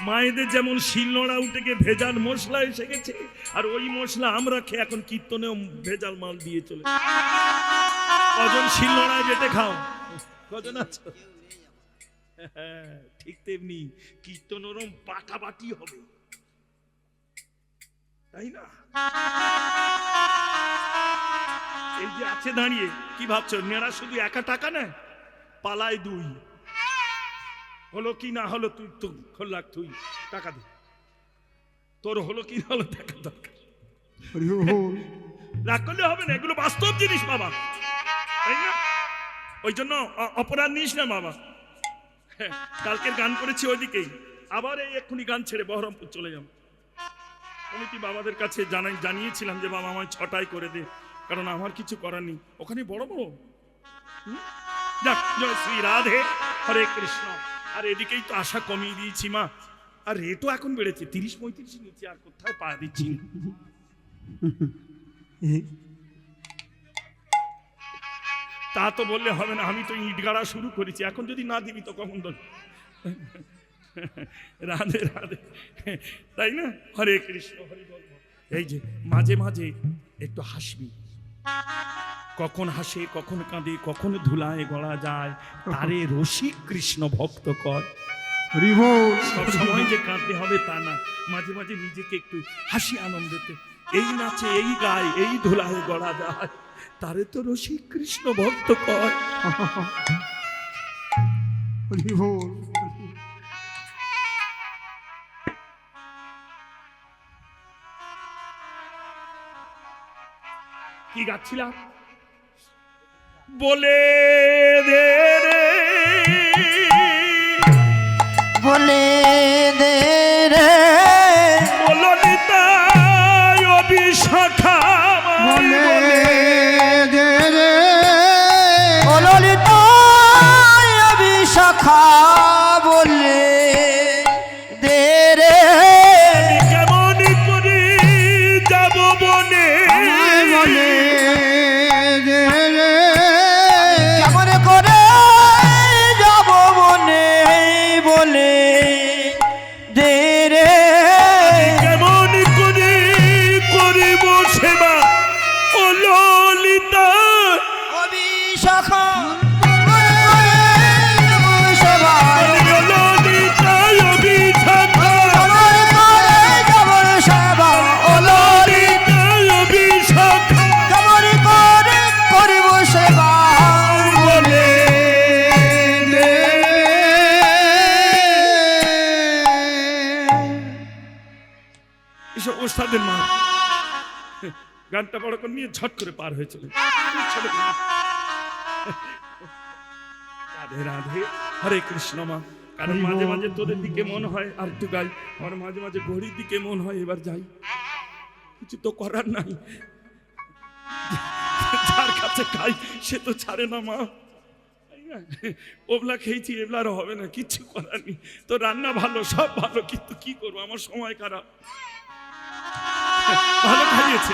মায়েদের যেমন শিলনোড়া উঠে গিয়ে ভেজাল মশলা এসে গেছে, আর ওই মশলা আমরা খেয়ে এখন কীর্তনেও ভেজাল মাল দিয়ে চলে। কজন শিলনোড়ায় বেটে খাও? কজন আছো? ঠিক তেমনি কীর্তন ওরম পাটাপাটি হবে, তাই না? এই যে আছে দাঁড়িয়ে, কি ভাবছো নেড়া শুধু একা টাকা নেয়? পালায় দুই, হলো কি না হলো তুই তো খোল্লাক, তুই টাকা দে, তোর হলো কি না হলো টাকা দরকার। হরি বল। রাগ করলে হবে না, এগুলো বাস্তব জিনিস বাবা, তাই না? ওই জন্য অপরাধ নিস না বাবা। কালকের গান করেছি ওইদিকেই, আবার এই এক্ষুনি গান ছেড়ে বহরমপুর চলে যাব। কমিটি বাবাদের কাছে জানিয়েছিলাম যে বাবা আমায় 6টায় করে দে, কারণ আমার কিছু করার নেই ওখানে। বড় বড় যাক, জয় শ্রী রাধে, হরে কৃষ্ণ। আর এদিকেই তো আশা কমিয়ে দিয়েছি মা, আর রেটও এখন বেড়েছে, 30-35 নিচে আর কোথায় পা দিচ্ছি। তা তো বললে হবে না, আমি তো ইট গাড়া শুরু করেছি, এখন যদি না দিবি তো কখন দল। রাধে রাধে, তাই না? হরে কৃষ্ণ, হরি বল। এই যে মাঝে মাঝে একটু হাসবি, কখন হাসে কখন কাঁদে, কখন ধুলায় গড়া যায়, তারে রসিক কৃষ্ণ ভক্ত কর। হরি বল। সব সময় যে কাঁদতে হবে তা না, মাঝে মাঝে নিজেকে একটু হাসি আনন্দেতে, এই নাচে এই গায় এই ধুলায় গড়া যায়, তারে তো রসিক কৃষ্ণ ভক্ত কর। হরি বল। কি গাচ্ছিলাম? বলে দে রে, বলে দে রে, বলো নিতাই অবিশাখা বলে দে রে, ও ললিতা বিশাখা বলে দে রে, কেমন করে যাব বনে, আমায় বলে দে রে, কেমন করে যাব মনে বলে দে রে, কেমন করে করিব সেবা ও ললিতা, অবিশাখা ললিতা অবিশাখা, কেমন সেবা ও ললিতা, অবিশাখা কেমন করে করিব সেবা বলে দে রে। এসব ওস্তাদের মা। গানটা বড় করে নিয়ে ঝট করে পার হয়ে চলে। রাধে রাধে, হরে কৃষ্ণ মা। কারণ মাঝে মাঝে তোদের দিকে মন হয় আর একটু গাই, আর মাঝে মাঝে ঘড়ির দিকে মন হয় এবার যাই, কিছু তো করার নাই। যার কাছে খাই সে তো ছাড়ে না মা, তাই না? ওবলা খেয়েছি এবলার হবে না, কিচ্ছু করার নেই। তো রান্না ভালো, সব ভালো, কিন্তু কি করবো, আমার সময় খারাপ। ভালো খাইয়েছে,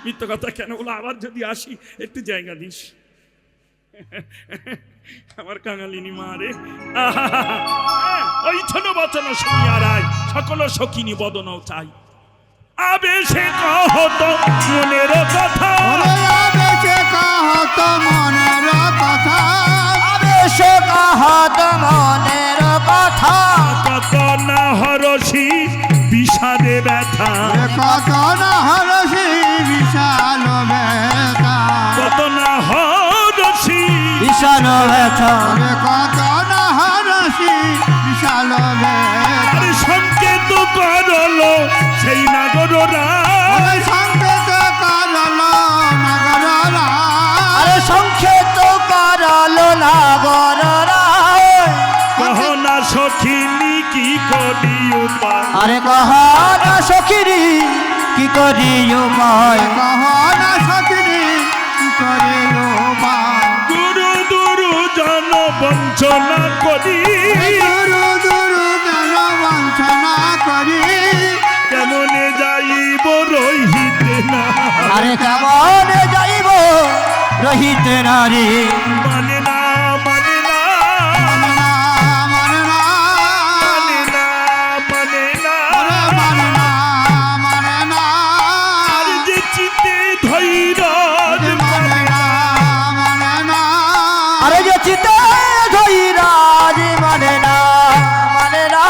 মিথ্যা কথা কেন বলো? আবার যদি আসি একটু জায়গা দিস। আমার কাঙালিনী মা রে, ওই ছোট বচন শুনিয়ার আয়, সকল সখিনী বদনও চাই। আবেশে কহত মনের কথা, আবেশে কাহত মনের কথা, আবেশে কাহত মনের কথা, কত না হরসি বিষাদে ব্যথা, কত না হরসি বিশাল ব্যথা, কত না হরসি বিষাণ ব্যথা, কত না হরসি বিশাল ব্যথা, করলো সেই নাগররা ওরে সংকেত করলো নাগররা আরে সংক্ষেপ করালো নাগররা কহনা সখিনী কি করি উপায় আরে কহনা সখিরি কি করি উপায় কহনা সখিনী কি করে লোবায় গুরু দুরু জন বঞ্চনা করি দুরু দুরু জন বঞ্চনা করি কেমনে যাইব রহিতে না আরে কেমন যাইব রহিতে নারী মানে না মানে না মানে না মানে না মানে না ওরে মানে না মানে না মানে না আর যে চিতে ধৈরাজ মানে না মানে না আরে যে চিতে ধৈরাজ মানে না মানে না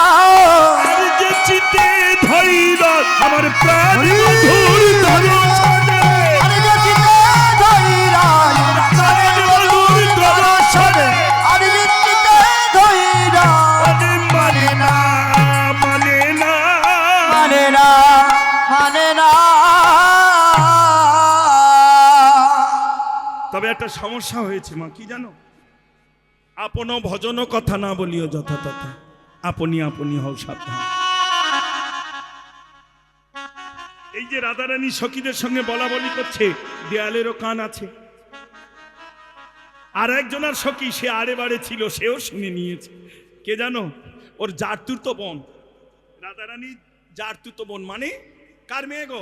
আর যে চিতে ধৈরাজ আমার প্রাণ মধুর দর্শনে আরে যে চিতে ধৈরাজ প্রাণ মধুর দর্শনে আরে যে চিতে ধৈরাজ মানে না মানে না মানে না মানে না তবে একটা সমস্যা হয়েছে মা কি জানো আপন ভজন কথা না বলিও যথাতথা আপনি আপনি হও সাবধান এই যে রাধারানী সখীদের সঙ্গে বলা বলি করছে দেয়ালেরও কান আছে আর একজনের সখী সে আড়ে বাড়ে ছিল সেও শুনে নিয়েছে কে জানো ওর জারতুর্ত বোন রাধারানী জারতুর্ত বোন মানে কার মেয়ে গো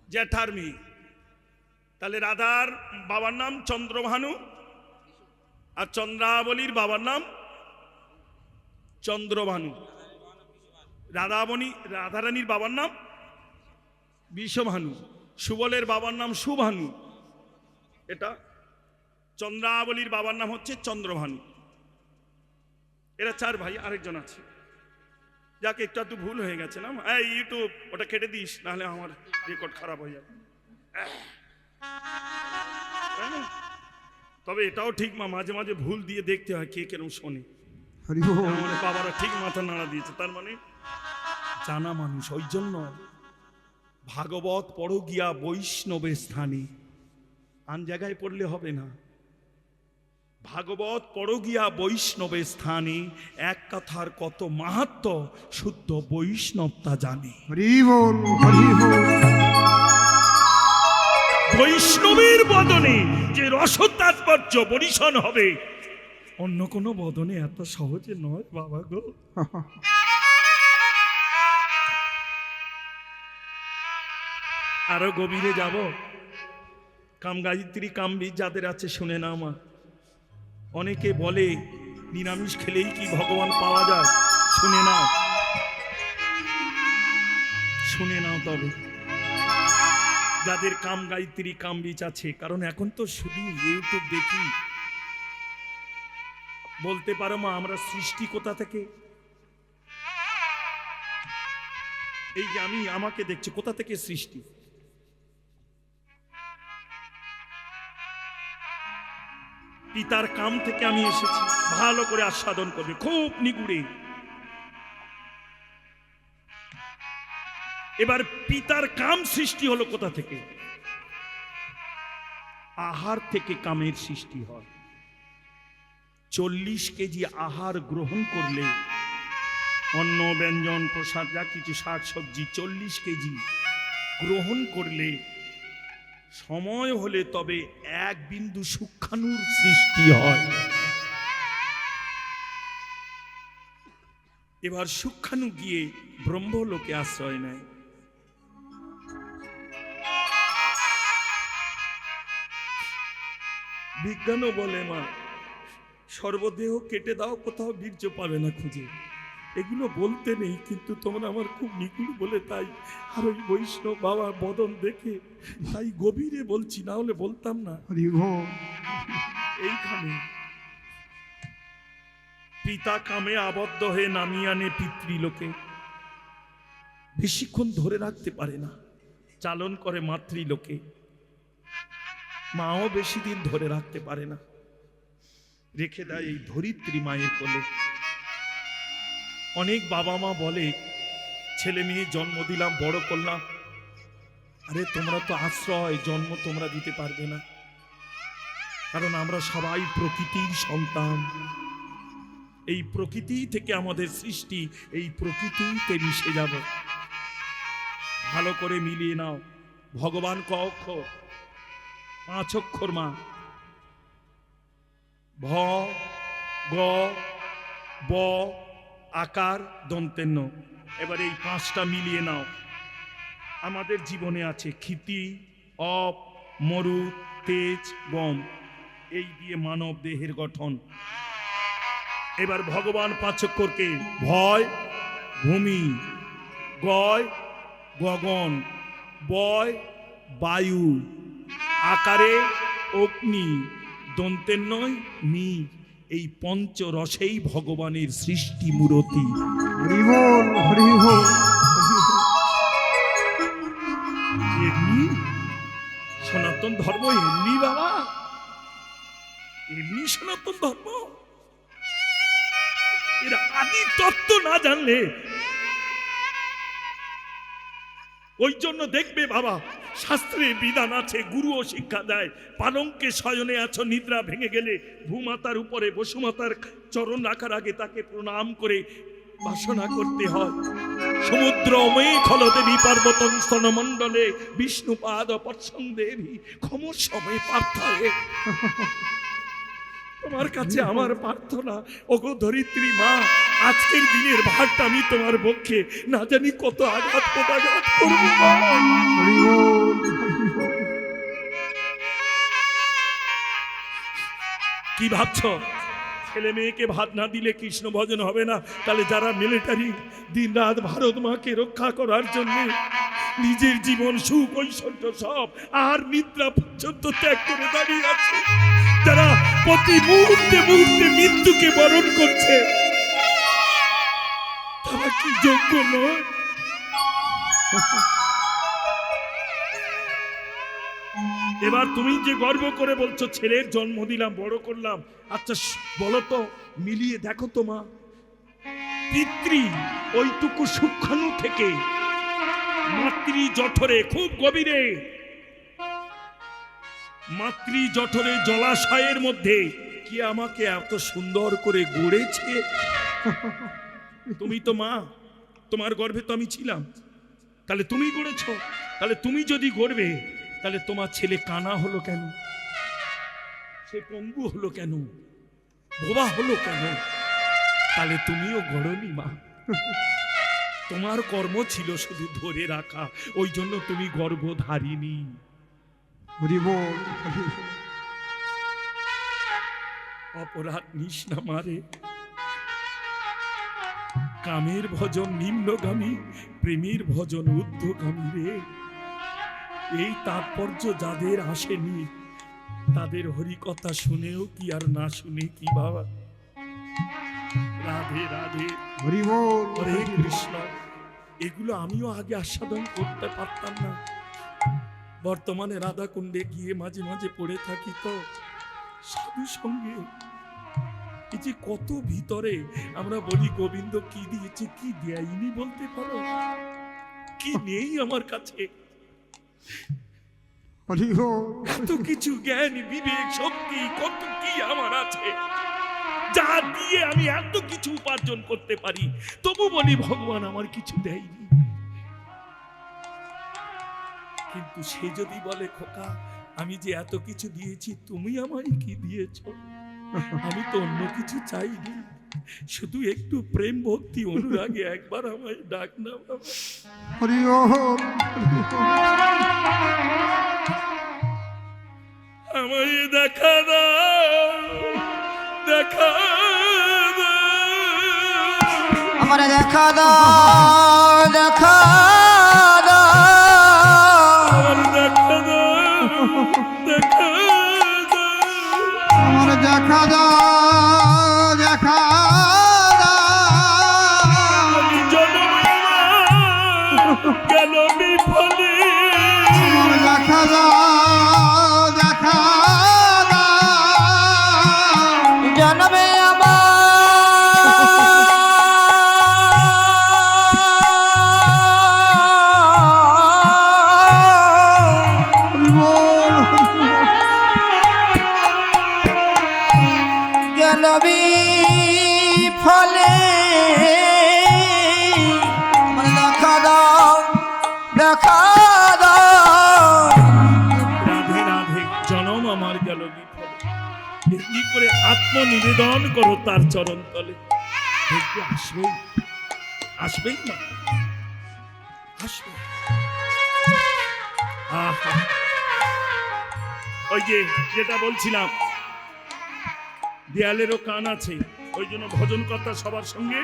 জ্যাঠার মেয়ে তাহলে রাধার বাবার নাম চন্দ্রভানু আর চন্দ্রাবলীর বাবার নাম চন্দ্রভানু রাধারানীর বাবার নাম বিশ্বভানু সুবলের বাবার নাম সুভানু এটা চন্দ্রাবলীর বাবার নাম হচ্ছে চন্দ্রভানু এরা চার ভাই আরেকজন আছে যাকে একটু ভুল হয়ে গেছে না এই ইউটিউব ওটা কেটে দিস নাহলে আমার রেকর্ড খারাপ হয়ে যাবে তাই না? তবে এটাও ঠিক মা মাঝে মাঝে ভুল দিয়ে দেখতে হয় কে কেরম শোনে হরি বল মানে বাবারা ঠিক মাথা নাড়া দিয়েছে তার মানে জানা মানুষ ওই জন্য ভাগবত পড়ো গিয়া বৈষ্ণবের স্থানে আন জায়গায় পড়লে হবে না ভাগবত পড়ো গিয়া বৈষ্ণবের স্থানে এক কথার কত মাহাত্ম শুদ্ধ বৈষ্ণব তা জানে হরি বল হরি বল বৈষ্ণবের বদনে যে রস তাৎপর্য পরিশন হবে অন্য কোনো বদনে এত সহজে নয় বাবা গো আরো গভীরে যাব কাম গায়ত্রী কাম বীজ যাদের আছে শুনে নাও মা অনেকে বলে নিরামিষ খেলেই কি ভগবান পাওয়া যায় শুনে নাও শুনে নাও তবে যাদের কাম গায়ত্রী কাম বীজ আছে কারণ এখন তো শুধু ইউটিউব দেখি বলতে পারো মা আমরা সৃষ্টি কোথা থেকে এই যে আমি আমাকে দেখছি কোথা থেকে সৃষ্টি পিতার কাম থেকে আমি এসেছি ভালো করে আস্বাদন করবে খুব নিগুড়ে এবার পিতার কাম সৃষ্টি হলো কোথা থেকে আহার থেকে কামের সৃষ্টি হয় 40 কেজি আহার গ্রহণ করলে অন্ন ব্যঞ্জন প্রসাদ যা কিছু শাক সবজি 40 কেজি গ্রহণ করলে সময় হলে তবে এক বিন্দু সূক্ষ্মাণুর সৃষ্টি হয় এবার সূক্ষ্মাণু গিয়ে ব্রহ্মলোকে আশ্রয় নেয় বিজ্ঞানও বলে মা সর্বদেহ কেটে দাও কোথাও বীর্য পাবে না খুঁজে এগুলো বলতে নেই কিন্তু তোমরা আমার খুব নিগুড় বলে তাই আর ওই বৈষ্ণব বাবা বদন দেখে তাই গভীরে বলছি না হলে বলতাম না হরি বল এইখানে পিতা কামে আবদ্ধ হয়ে নামিয়ে আনে পিতৃলোকে বেশিক্ষণ ধরে রাখতে পারে না চালন করে মাতৃলোকে মাও বেশি দিন ধরে রাখতে পারে না রেখে দেয় এই ধরিত্রী মায়ের কোলে অনেক বাবা মা বলে ছেলে মেয়ে জন্ম দিলাম, বড় করলাম। আরে তোমরা তো আশ্রয়, জন্ম তোমরা দিতে পারবে না, কারণ আমরা সবাই প্রকৃতির সন্তান। এই প্রকৃতি থেকে আমাদের সৃষ্টি, এই প্রকৃতিতে মিশে যাব। ভালো করে মিলিয়ে নাও। ভগবান ক অক্ষর? 5 অক্ষর মা। ভ, গ, ব, আকার, দন্তেন্য। এবার এই 5টা মিলিয়ে নাও। আমাদের জীবনে আছে ক্ষিতি, অপ, মরু, তেজ, গম। এই দিয়ে মানব দেহের গঠন। এবার ভগবান 5 অক্ষরকে ভয় ভূমি, গয় গগন, বয় বায়ু, আকারে অগ্নি, দন্তের নয় নি। এই পঞ্চরসেই ভগবানের সৃষ্টি মূরতি। হরি বল, হরি বল। এমনি সনাতন ধর্ম, এমনি বাবা, এমনি সনাতন ধর্ম। এরা আদি তত্ত্ব না জানলে, ওই জন্য দেখবে বাবা শাস্ত্রে বিধান আছে, গুরুও শিক্ষা দেয়। পালঙ্কে শয়নে আছো, নিদ্রা ভেঙে গেলে ভূমাতার উপরে বসুমাতার চরণ রাখার আগে তাকে প্রণাম করে বাসনা করতে হয়। সমুদ্র মেঘল দেবী পর্বতন স্তনমণ্ডলে বিষ্ণুপাদ পৎসং দেবী ক্ষমর সময় পার্থয়ে। তোমার কাছে আমার প্রার্থনা, ওগো ধরিত্রী মা, আজকের দিনের ভারটা আমি তোমার পক্ষে না জানি কত আঘাত প্রদাঘাত করব। হরি বল, হরি বল। কি ভাবছ ছেলে মেয়েকে ভাত না দিলে কৃষ্ণ ভজন হবে না? তাহলে যারা মিলিটারি দিন রাত ভারত মাকে রক্ষা করার জন্য নিজের জীবন সুখ ঐশ্বর্য সব আর নিদ্রা পর্যন্ত ত্যাগ করে দাঁড়িয়ে আছে, যারা প্রতি মুহূর্তে মুহূর্তে মৃত্যুকে বরণ করছে, তারা কি যোগ্য নয়? এবার তুমি যে গর্ব করে বলছো ছেলের জন্ম দিলাম, বড় করলাম, আচ্ছা বলো তো, মিলিয়ে দেখো তো মা, পিতৃ ওইটুকু সূক্ষ্মাণু থেকে মাতৃ জঠরে, খুব গভীরে মাতৃ জঠরে জলাশয়ের মধ্যে কি আমাকে এত সুন্দর করে গড়েছে? তুমি তো মা, তোমার গর্ভে তো আমি ছিলাম, তাহলে তুমি গড়েছ। তাহলে তুমি যদি গড়বে, তাহলে তোমার ছেলে কানা হলো কেন? সে পঙ্গু হলো কেন? বোবা হলো কেন? তাহলে তুমিও গড়নি মা। তোমার কর্ম ছিল শুধু ধরে রাখা, ওই জন্য তুমি গর্ভধারিণী। হরি বল, হরি বল। অপরাধ নিস না মারে, কামের ভজন নিম্নগামী, প্রেমের ভজন ঊর্ধ্বগামী রে। এই তাৎপর্য যাদের আসেনি, তাদের হরিকথা শুনেও কি আর না শুনে কি বাবা? রাধে রাধে, হরি বল, হরে হরি বল। কৃষ্ণ। এগুলো আমিও আগে আস্বাদন করতে পারতাম না। বর্তমানে রাধা কুণ্ডে গিয়ে মাঝে মাঝে পড়ে থাকি তো সাধু সঙ্গে। এই যে কত ভিতরে আমরা বলি গোবিন্দ কি দিয়েছে, কি দেয়নি বলতে পারো? কি নেই আমার কাছে? হরি বল। এত কিছু জ্ঞান বিবেক শক্তি কত কি আমার আছে, যা দিয়ে আমি এত কিছু উপার্জন করতে পারি, তবু বলি ভগবান আমার কিছু দেয়নি। কিন্তু সে যদি বলে খোকা আমি যে এত কিছু দিয়েছি, তুমি আমায় কি দিয়েছ? আমি তো অন্য কিছু চাইনি, শুধু একটু প্রেম ভক্তি অনুরাগে একবার আমায় ডাক না বাবা। হরি বল, হরি বল। আমায় দেখা দাও, দেখা দাও, আমার দেখা দাও, দেখা দাও। আমার দেখা দাও, দেখা দাও। আমার দেখা দাও, দেখা দাও। আমি জন্ম গেল বিফলে, আমার দেখা দাও, দেখা দাও। জন্মে আমার দেখা দাও। রাধে রাধে, জনম আমার গেল বিফলে। এমনি করে আত্মনিবেদন করো তার চরণ তলে, দেখবে আসবেই, আসবেই না, আসবে। আহা, ওই যে যেটা বলছিলাম, দেয়ালেরও কান আছে, ওই জন্য ভজন কর্তা সবার সঙ্গে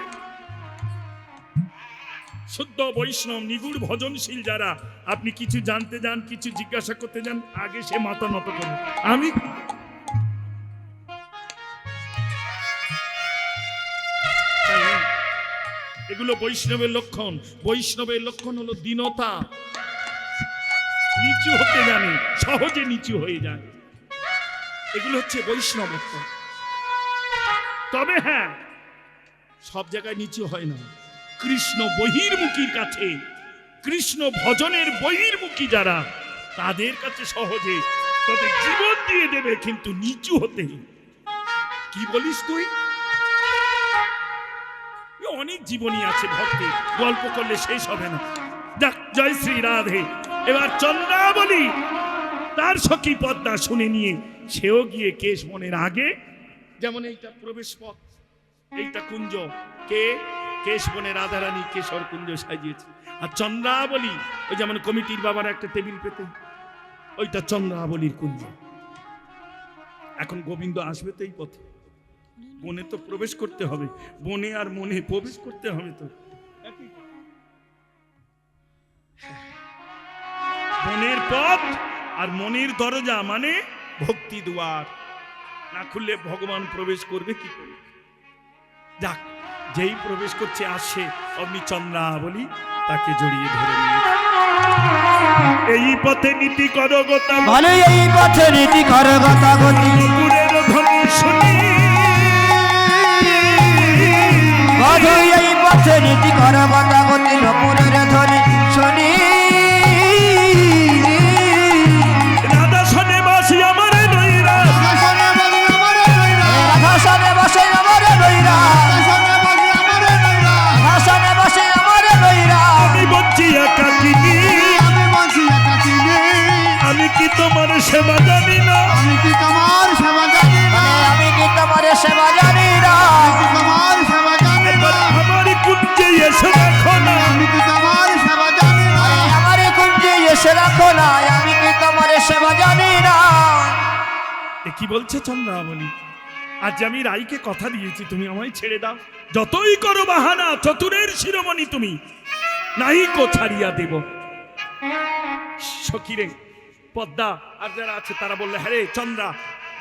শুদ্ধ বৈষ্ণব নিগুড় ভজনশীল যারা, আপনি কিছু জানতে যান, কিছু জিজ্ঞাসা করতে যান, আগে সে মাথা নত করে আমি এগুলো বৈষ্ণবের লক্ষণ। বৈষ্ণবের লক্ষণ হলো দীনতা, নিচু হতে জানে, সহজে নিচু হয়ে যায়, এগুলো হচ্ছে বৈষ্ণবত্ব। তবে হ্যাঁ, সব জায়গায় নিচু হয় না। কৃষ্ণ বহির্মুখীর কাছে, কৃষ্ণ ভজনের বহির্মুখী যারা, তাদের কাছে সহজে তাদের জীবন দিয়ে দেবে, কিন্তু নিচু হতে। কি বলিস তুই? অনেক জীবনী আছে ভক্তি, গল্প করলে শেষ হবে না। যাক, জয় শ্রী রাধে। এবার চন্দ্রাবলী তার সখী পদ্মা শুনে নিয়ে সেও গিয়ে কেশ মনের আগে, যেমন এইটা প্রবেশ পথ, এইটা কুঞ্জ, কে কেশ বনে রাধারানী কেশর কুঞ্জ সাজিয়েছে। আর চন্দ্রাবলী ওই যেমন কমিটির বাবার একটা টেবিল পেতে, ওইটা চন্দ্রাবলীর কুঞ্জ। এখন গোবিন্দ আসবে তো এই পথে, বনে তো প্রবেশ করতে হবে, বনে আর মনে প্রবেশ করতে হবে তো। বনের পথ আর মনের দরজা মানে ভক্তি দুয়ার, না খুললে ভগবান প্রবেশ করবে কি করে? যাক, যেই প্রবেশ করছে আসছে, অমনি চন্দ্রাবলী তাকে জড়িয়ে ধরে নিয়েছে। এই পথে নীতি করো গোতা, বলে এই পথে নীতি কর গতা গতি, পুরের ধ্বনি শুনি, বধু এই পথে নীতি কর গতা গতি, নপুরের ধ্বনি শুনি। রাধা শোনে বাসি আমার নৈরা, শাসনে বলি আমারে নৈরা, ভাষণে বসে আমারে নৈরা, শাসনে বলি আমারে নৈরা, ভাষণে বসে আমারে নৈরা। আমি বলছি একা কিনি, আমি বলছি একা চিনি, আমি কি তোমার সেবা জানি না? আমি কি তোমার সেবা জানি না, আমি কি তোমার সেবা জানি না? আমি কি তোমার সেবা জানি না, আমার কুঞ্জে এসে দেখো না, আমি কি তোমার সেবা জানি না, আমার কুঞ্জে এসে রাখো না, আমি কি তোমার সেবা জানি না? এ কি বলছে চন্দ্রাবলী? আজ আমি রাইকে কথা দিয়েছি, তুমি আমায় ছেড়ে দাও, যতই করো বাহানা, চতুরের শিরোমণি তুমি, নাই কো ছাড়িয়া দেব। সখীরে পদ্মা আর যারা আছে তারা বললে, হ্যাঁ রে চন্দ্রা,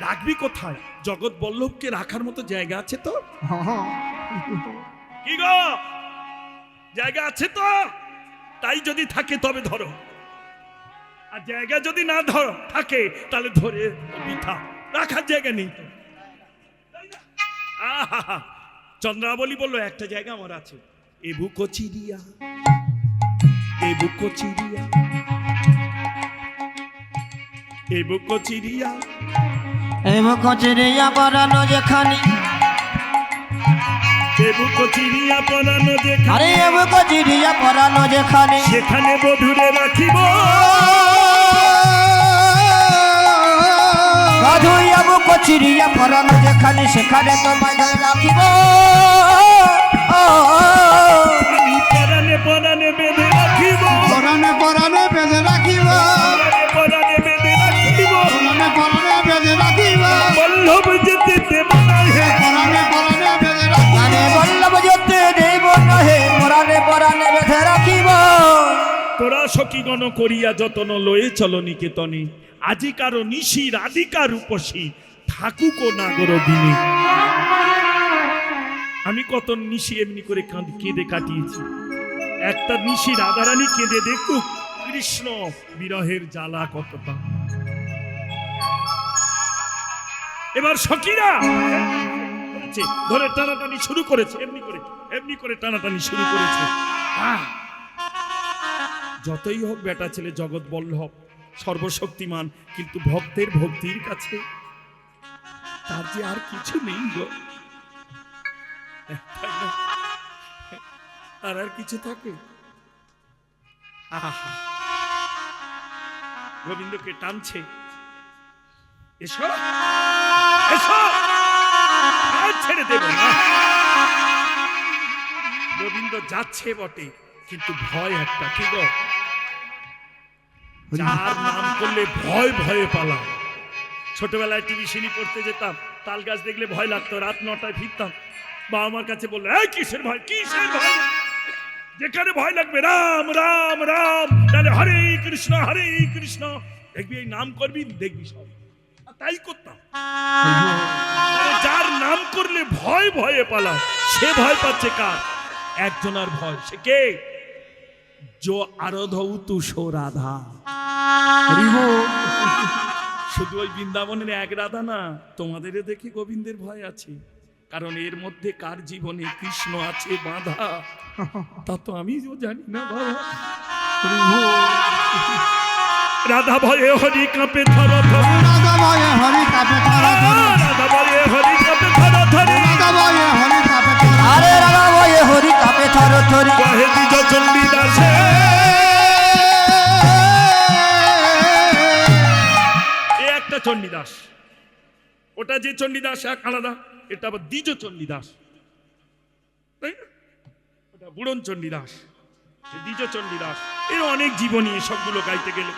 রাখবি কোথায়? জগৎ বল্লভকে রাখার মতো জায়গা আছে তো? কি গো, জায়গা আছে তো? তাই যদি থাকে তবে ধরো, আর জায়গা যদি না ধরো থাকে তাহলে ধরে বৃথা, রাখার জায়গা নেই তো। আহা, চন্দ্রাবলী বলল, একটা জায়গা আমার আছে, এবু কচিরিয়া, এবু কচিরিয়া, এবু কচিরিয়া, এই মুখ চিরিয়া পরানো যেখানে, এবু কচিরিয়া পরানো যেখানে, আরে এই মুখ চিরিয়া পরানো যেখানে, সেখানে বধুরে রাখিব, গাধুইয়া মুখ চিরিয়া পরানো যেখানে, সেখানে তোমায় ধরে রাখিব। আমি পরানে পরানে বেঁধে রাখিব, পরাণে পরাণে বেঁধে রাখিব, পরানে বেঁধে রাখিব, পরাণে পরাণে বেঁধে রাখিব, বল্লভ যেতে দেব না হে, পরাণে পরাণে বেঁধে রাখিব, মানে বল্লভ যেতে দেব নহে, পরাণে পরাণে বেঁধে রাখিব। তোরা সখীগণ করিয়া যতন লয়ে চল নিকেতনে, আজি কারো নিশি রাধিকা রূপসী, থাকুক নাগর দিনে। আমি কত নিশি এমনি করে কেঁদে কাটিয়েছি, একটা নিশি রাধারানী কেঁদে দেখুক কৃষ্ণ বিরহের জ্বালা কতটা। এবার সখীরা ধরে টানাটানি শুরু করেছে, এমনি করে টানাটানি শুরু করেছে। যতই হোক বেটা ছেলে জগৎ বল্লভ সর্বশক্তিমান, কিন্তু ভক্তের ভক্তির কাছে তার যে আর কিছু নেই গো, আর কিছু থাকে? আহা, গোবিন্দকে টানছে, এসো এসো, আর ছেড়ে দেব না। গোবিন্দ যাচ্ছে বটে, কিন্তু ভয় একটা, কি গো? যার নাম করলে ভয় ভয়ে পালা। ছোটবেলায় টিভি সিনি পড়তে যেতাম, তাল গাছ দেখলে ভয় লাগতো, রাত 9টায় ফিরতাম, বাবা আমার কাছে বললো, এই কিসের ভয়, কিসের ভয়? যেখানে ভয় লাগবে রাম রাম রাম, তাহলে হরে কৃষ্ণ হরে কৃষ্ণ, দেখবি এই নাম করবি, দেখবি সব। আর তাই করতাম। যার নাম করলে ভয় ভয়ে পালা, সে ভয় পাচ্ছে কার? একজনার ভয়, সে কে? जो আরাধৌ তু সো রাধা। হরি বল। শুধু ওই বৃন্দাবনের এক রাধা না, তোমাদের দেখে গোবিন্দের ভয় আছে, কারণ এর মধ্যে কার জীবনে কৃষ্ণ আছে বাঁধা, তা তো আমিও জানি না বাবা। হরি বল। রাধা ভয়ে হরি কাঁপে থর থর, রাধা ভয়ে হরি কাপে ধরা ধরি। রাধা ভয়ে হরি কাঁপে থর থরি, রাধা ভয়ে হরি কাপে ধরা। আরে রাধা বয়ে হরি কাপে থর থরি। কহে দ্বিজ চণ্ডী দাসে, এ একটা চণ্ডীদাস, ওটা যে চণ্ডীদাস এক আলাদা, এটা আবার দ্বিজ চণ্ডীদাস, তাই না? ওটা বুড়ন চণ্ডীদাস, দ্বিজ চণ্ডীদাস, এর অনেক জীবনী, সবগুলো গাইতে গেলে।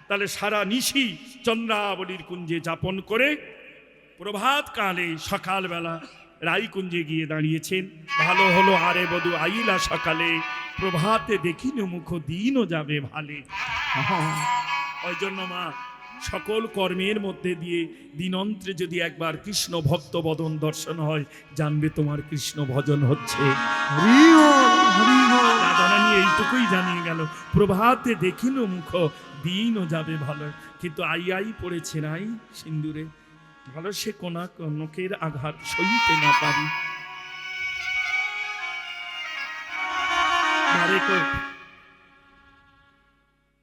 তাহলে সারা নিশি চন্দ্রাবলীর কুঞ্জে যাপন করে প্রভাত কালে সকালবেলা রায়কুঞ্জে গিয়ে দাঁড়িয়েছেন। ভালো হলো আরে বধু আইলা সকালে, প্রভাতে দেখিনো মুখ দিনও যাবে ভালে। ওই জন্য মা, সকল কর্মের মধ্যে দিয়ে দিনন্ত্রে যদি একবার কৃষ্ণ ভক্ত বদন দর্শন হয়, জানবে তোমার কৃষ্ণ ভজন হচ্ছে। হরি বল, হরি বল। রাধারানী এইটুকুই জানিয়ে গেল, প্রভাতে দেখিনো মুখ দিনও যাবে ভালো। কিন্তু আই আই পড়েছে নাই সিন্দুরে, ভালো সে কোনা কনকের আঘাত সইতে না পারি।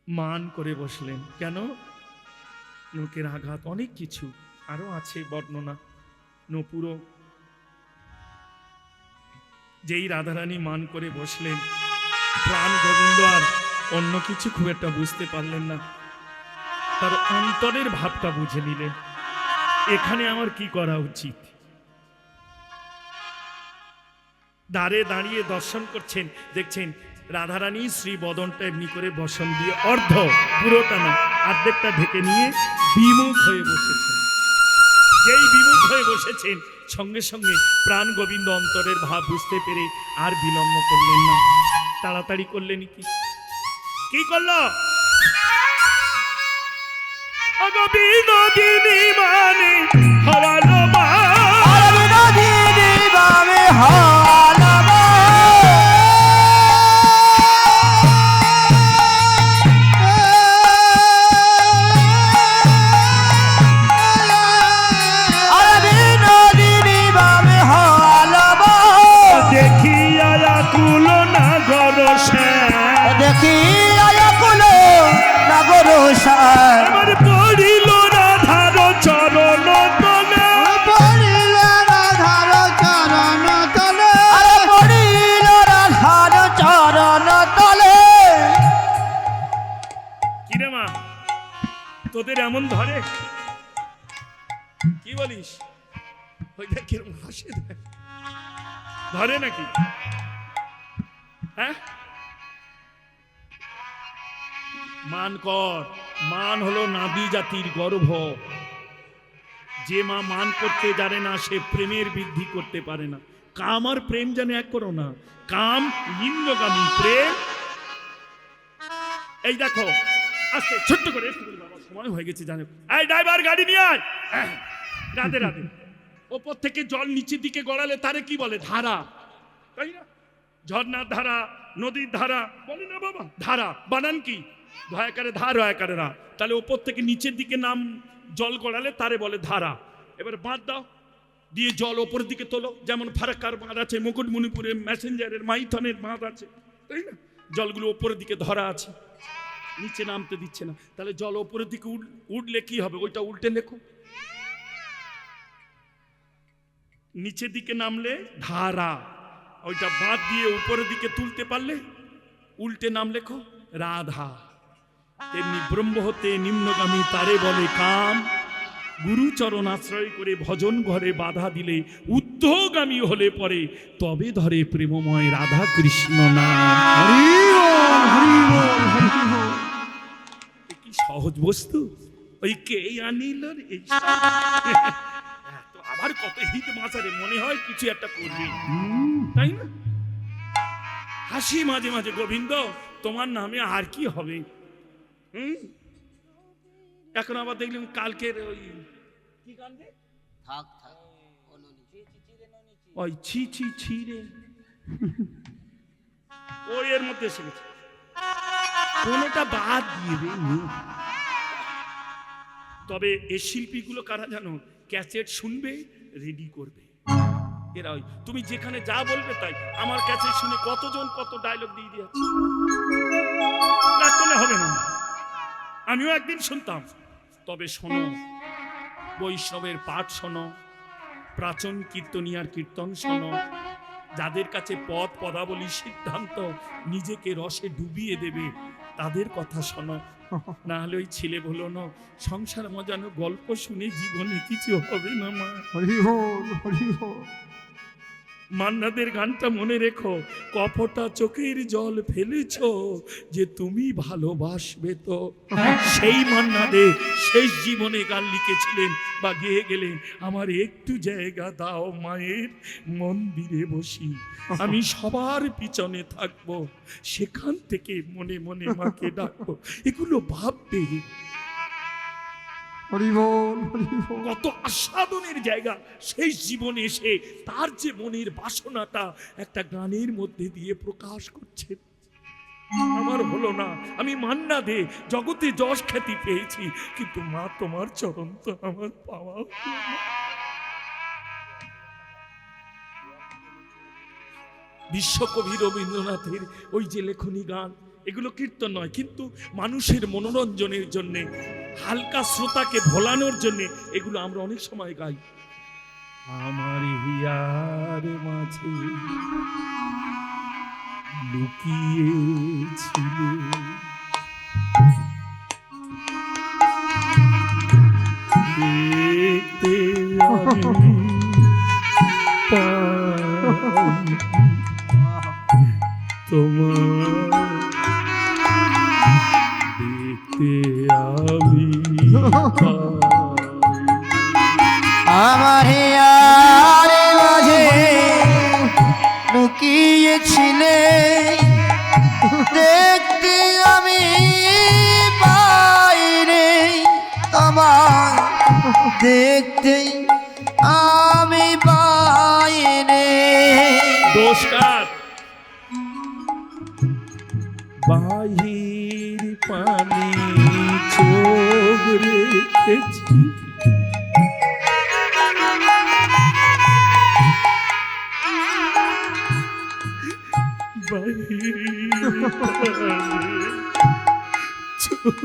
মান করে বসলেন কেন? নখের আঘাত, অনেক কিছু আরো আছে বর্ণনা, নপুরো। যেই রাধারানী মান করে বসলেন, প্রাণ গোবিন্দ আর অন্য কিছু খুব একটা বুঝতে পারলেন না, তার অন্তরের ভাবটা বুঝে নিলেন, এখানে আমার কি করা উচিত। দ্বারে দাঁড়িয়ে দর্শন করছেন, দেখছেন রাধারানী শ্রী বদনটা এমনি করে বসন দিয়ে অর্ধ, পুরোটা না, অর্ধেকটা ঢেকে নিয়ে বিমুখ হয়ে বসেছেন। যেই বিমুখ হয়ে বসেছেন, সঙ্গে সঙ্গে প্রাণ গোবিন্দ অন্তরের ভাব বুঝতে পেরে আর বিলম্ব করলেন না, তাড়াতাড়ি করলেন। কি করলো? বিনোদিনী মানে হওয়ালো মা, বিনোদিনী বামে হালাবা। আরে বিনোদিনী বামে হালাবা। দেখিয়া আকুল নাগর শ্যাম, দেখি আয়াকুল নাগর শ্যাম। আমার পড়িল রাধার চরণ তলে, পড়িল রাধার চরণ তলে। আরে পড়িল রাধার চরণ তলে। কিরে মা, তোদের এমন ধরে? কি বলিস? ওই দেখ কিরম হাসে, দেখ। ধরে নাকি? হ্যাঁ, মান কর। মান হলো নাবি জাতির গর্ভ। যে মা মান করতে জানে না, সে প্রেমের বৃদ্ধি করতে পারে না। কাম আর প্রেম জানে এক করো না, কাম নিম্নগামী, প্রেম। এই দেখো, আস্তে ছোট্ট করে, একটু করে বাবা, সময় হয়ে গেছে জানো। এই ড্রাইভার, গাড়ি নিয়ে আয়। রাধে রাধে। ওপর থেকে জল নিচের দিকে গড়ালে তারে কি বলে? ধারা, তাই না? ঝর্ণার ধারা, নদীর ধারা বলে না বাবা? ধারা বানান কি? ধয়াকারে ধার, হয়াকারে রা। তাহলে ওপর থেকে নিচের দিকে নাম জল গড়ালে তারে বলে ধারা। এবার বাঁধ দাও, দিয়ে জল ওপরের দিকে তোলো। যেমন ফারাক্কার বাঁধ আছে, মুকুটমণিপুরে ম্যাসেঞ্জারের মাইথনের বাঁধ আছে, তাই না? জলগুলো ওপরের দিকে ধরা আছে, নিচে নামতে দিচ্ছে না। তাহলে জল ওপরের দিকে উঠলে কি হবে? ওইটা উল্টে লেখো। নিচের দিকে নামলে ধারা, ওইটা বাঁধ দিয়ে উপরের দিকে তুলতে পারলে উল্টে নাম লেখো রাধা, তেমনি ব্রহ্ম হতে নিম্নগামী তারে বলে কাম। গুরুচরণ আশ্রয় করে ভজন ঘরে বাধা দিলে ঊর্ধ্বগামী হলে পরে তবে ধরে প্রেমময় রাধা কৃষ্ণ নাম। হরি বল হরি বল হরি বল। এ কি সহজ বস্তু, ওই কে আনিল রে তো আবার কত হিত মাছারে মনে হয় কিছু একটা করবে, তাই না? হাসি মাঝে মাঝে, গোবিন্দ তোমার নামে আর কি হবে? এখন আবার দেখলাম কালকের ওই কি গান রে? ওই ছি ছি ছি রে, ওই এর মধ্যে এসে গেছে, কোনটা বাদ দিয়ে রে নি। তবে এই শিল্পীগুলো কারা জানো? ক্যাসেট শুনবে, রেডি করবে এরা। ওই তুমি যেখানে যা বলবে তাই। আমার ক্যাসেট শুনে কতজন কত ডায়লগ দিয়ে দিয়েছে, করলে হবে না। আমিও একদিন শুনতাম। তবে শোনো, বৈষ্ণবের পাঠ শোনো, প্রাচীন কীর্তনিয়ার কীর্তন শোনো, যাদের কাছে পদ পদাবলী সিদ্ধান্ত নিজেকে রসে ডুবিয়ে দেবে তাদের কথা শোনো। না হলে ওই ছেলে বলো না সংসার মজানো গল্প শুনে জীবনে কিছু হবে না মা। হরি বল হরি বল। মান্নাদের গানটা মনে রেখো, কপটা চোখের জল ফেলেছ যে তুমি ভালোবাসবে তো। সেই মান্নাদে শেষ জীবনে গান লিখেছিলেন বা গেয়ে গেলেন, আমার একটু জায়গা দাও মায়ের মন্দিরে বসি, আমি সবার পিছনে থাকবো, সেখান থেকে মনে মনে মাকে ডাকবো। এগুলো ভাববে হরি বল হরি বল। কত আস্বাদনের জায়গা সেই জীবনে এসে তার যে মনের বাসনাটা একটা গানের মধ্যে দিয়ে প্রকাশ করছে। আমার হলো না, আমি মান্না দে জগতে যশ খ্যাতি পেয়েছি, কিন্তু মা তোমার চরণ তো আমার পাওয়া হলো না। বিশ্বকবি রবীন্দ্রনাথের ওই যে লেখনী গান, এগুলো কীর্তন নয়, কিন্তু মানুষের মনোরঞ্জনের জন্যে, হালকা শ্রোতাকে ভোলানোর জন্যে এগুলো আমরা অনেক সময় গাই। আমার হিয়ার মাঝে লুকিয়েছিল দেখতে আমি পাই তোমার, দেখতে আমি আমার হিয়ার মাঝে লুকিয়েছিলে, দেখতে আমি বাইরে তোমার, দেখতে আমি বাইরে। নমস্কার। বাহির পানি চোখ রেখেছি, বাহির পানি চোখ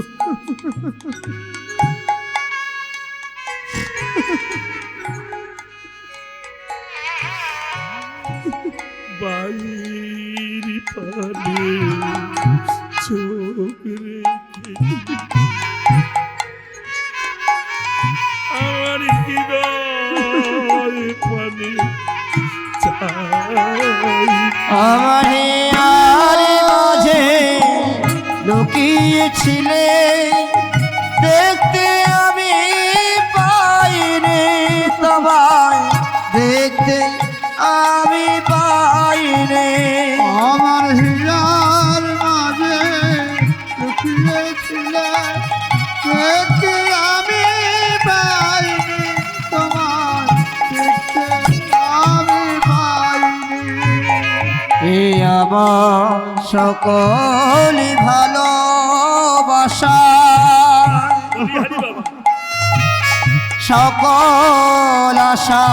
বাহির পানি চোখ রেখেছি, আমার হৃদয় পানি চাই। আমার হিয়ার মাঝে লুকিয়েছিলে, দেখতে আমি পাইনি তোমায়, দেখতে আমি পাইনি। আমার হিয়ার মাঝে লুকিয়েছিলে, দেখতে আমি পাইনি তোমার, দেখতে আমি পাইনি। এ আমার সকলি ভালোবাসা, হরি বাবা, সকল আশা,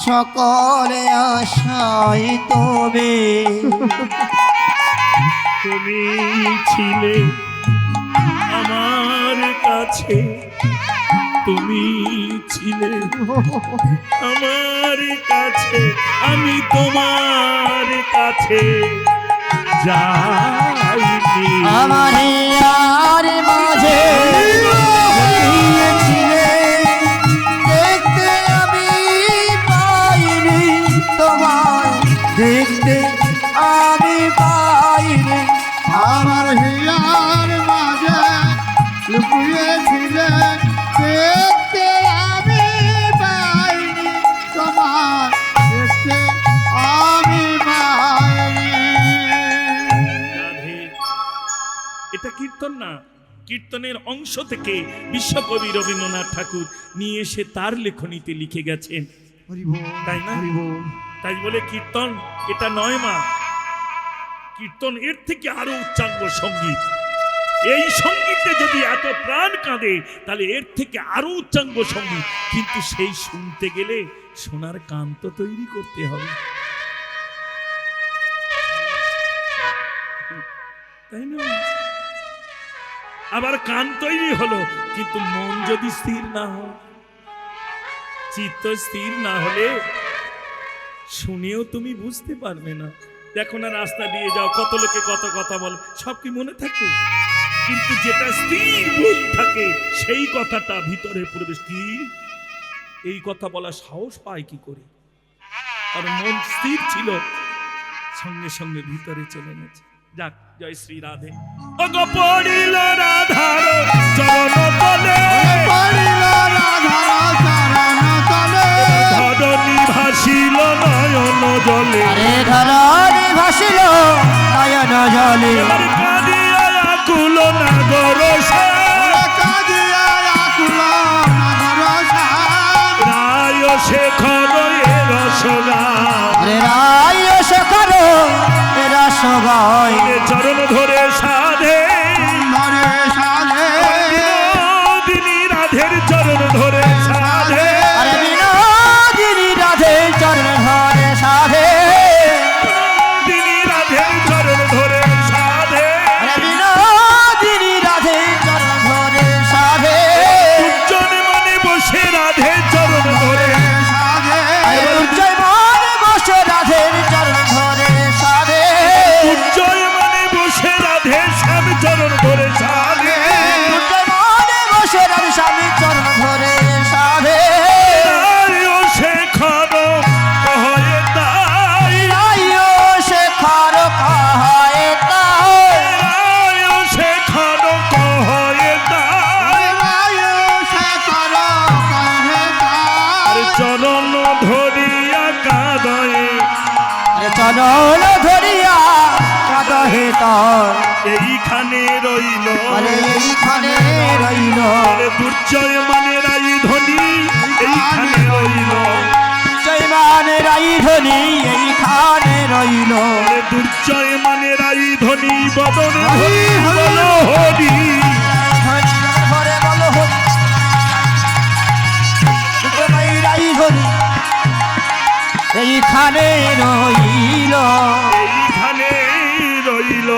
সকলে আশাই তবে তুমি ছিলে আমার কাছে, তুমি ছিলে আমার কাছে, আমি তোমার কাছে, যাইনি। আমার হিয়ার মাঝে লুকিয়েছিলে, দেখতে আমি পাইনি তোমায়, দেখতে আমি পাইনি। আমার হিয়ার মাঝে লুকিয়েছিলে, দেখতে আমি পাইনি তোমার, দেখতে আমি পাইনি। রাধে, এটা কীর্তন না, কীর্তনের অংশ থেকে বিশ্বকবি রবীন্দ্রনাথ ঠাকুর নিয়ে এসে তার লেখনীতে লিখে গেছেন, হরি বল, তাই না? হরি বল। তাই বলে কীর্তন এটা নয় মা, কীর্তন এর থেকে আরো উচ্চাঙ্গ সঙ্গীত। এই সঙ্গীতে যদি এত প্রাণ কাঁদে তাহলে এর থেকে আরো উচ্চাঙ্গ সঙ্গীত, কিন্তু সেই শুনতে গেলে সোনার কান তো তৈরি করতে হবে, তাই না? আবার কান তৈরি হলো, কিন্তু মন যদি স্থির না হয়, চিত্ত স্থির না হলে শুনেও তুমি বুঝতে পারবে না। দেখো না, রাস্তা দিয়ে যাও, কত লোকে কত কথা বলে, সব কি মনে থাকে? কিন্তু যেটা স্থির মন থাকে সেই কথাটা ভিতরে প্রবেশ, কি এই কথা বলা সাহস পায় কি করে? আর মন স্থির ছিল, সঙ্গে সঙ্গে ভিতরে চলে গেছে। যাক, জয় শ্রী রাধে। ওগো পড়িল রাধার চরণ তলে, পড়িল রাধার চরণ তলে, ধরণী ভাসিল নয়ন জলে, আরে ধরণী ভাসিল নয়ন জলে, এবার কাঁদিয়া আকুল নাগর সার, কাঁদিয়া আকুল নাগর সার, রায় শেখর এ রসগান, আরে রায় শেখর এ রসগায়, চরণ ধরে সাধে ধরে সাধে, বিনোদিনী রাধের চরণ ধরে সাধে, আরে বিনোদিনী রাধে চরণ ধরে সাধে, বিনোদিনী রাধের চরণ ধরে সাধে, আরে বিনোদিনী রাধে চরণ ধরে সাধে, উজ্জ্বল মনে বসে রাধে চরণ ধরে, সাধে, আরে দুর্জয় মনে বসে রাধের চরণ ধরে সাধে, উজ্জ্বল মনে বসে রাধে শ্যাম চরণ ধরে সাধে, দুর্জয় মনে বসে রাধে স্বামী চরণ ধরে সাধে, রায় শেখর কহে তাই, রায় শেখর কাহায় তাই, রায় শেখর কহে তাই, রায় শেখর কহে আর তাই, চরণ ধরিয়া কাঁদয়ে, আরে চরণ ধরিয়া কাঁদহে তার, এইখানে রইল, আরে এইখানে রইল, আরে দুর্জয় মানে রাই ধনী, এইখানে রইল, জয়মান রাই ধনী এইখানে রইল, আরে দুর্জয় মানে রাই ধনী, বদন হরি, হরি, বল হরি, ধরে বলো হরি, জয় রাই ধনী এইখানে রইল। এইখানে রইল।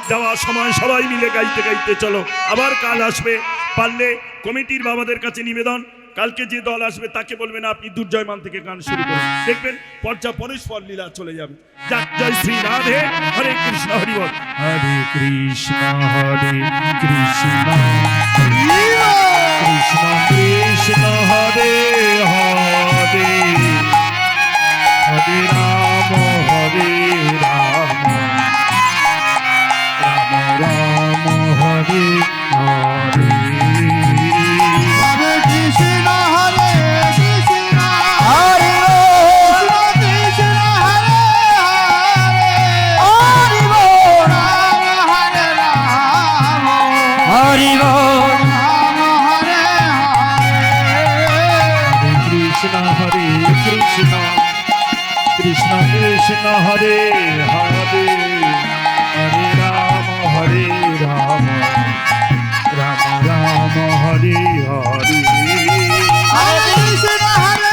যাওয়ার সময় সবাই মিলে গাইতে গাইতে চলো, আবার কাল আসবে। পারলে কমিটির বাবাদের কাছে নিবেদন, কালকে যে দল আসবে তাকে বলবেন আপনি দুর্জয়মান থেকে গান শুরু করুন, দেখবেন পর্যা পরস্পর লীলা চলে যাবে। যাক, জয় শ্রী রাধে, হরে কৃষ্ণ, হরি বল, হরে কৃষ্ণ, হরে কৃষ্ণ, কৃষ্ণ কৃষ্ণ, হরে হরে, হরে রাম, হরে রাম, রাম রাম, হরে হরে। হরে কৃষ্ণ, হরে কৃষ্ণ, হরি কৃষ্ণ হরে হরে, হরি রাম হরে রাম, হরি রাম হরে হরে, কৃষ্ণ হরে কৃষ্ণ, কৃষ্ণ কৃষ্ণ, হরে হরে, হরে রাম, হরে রাম, রাম রাম, হরে হরে। হরে কৃষ্ণ, হরে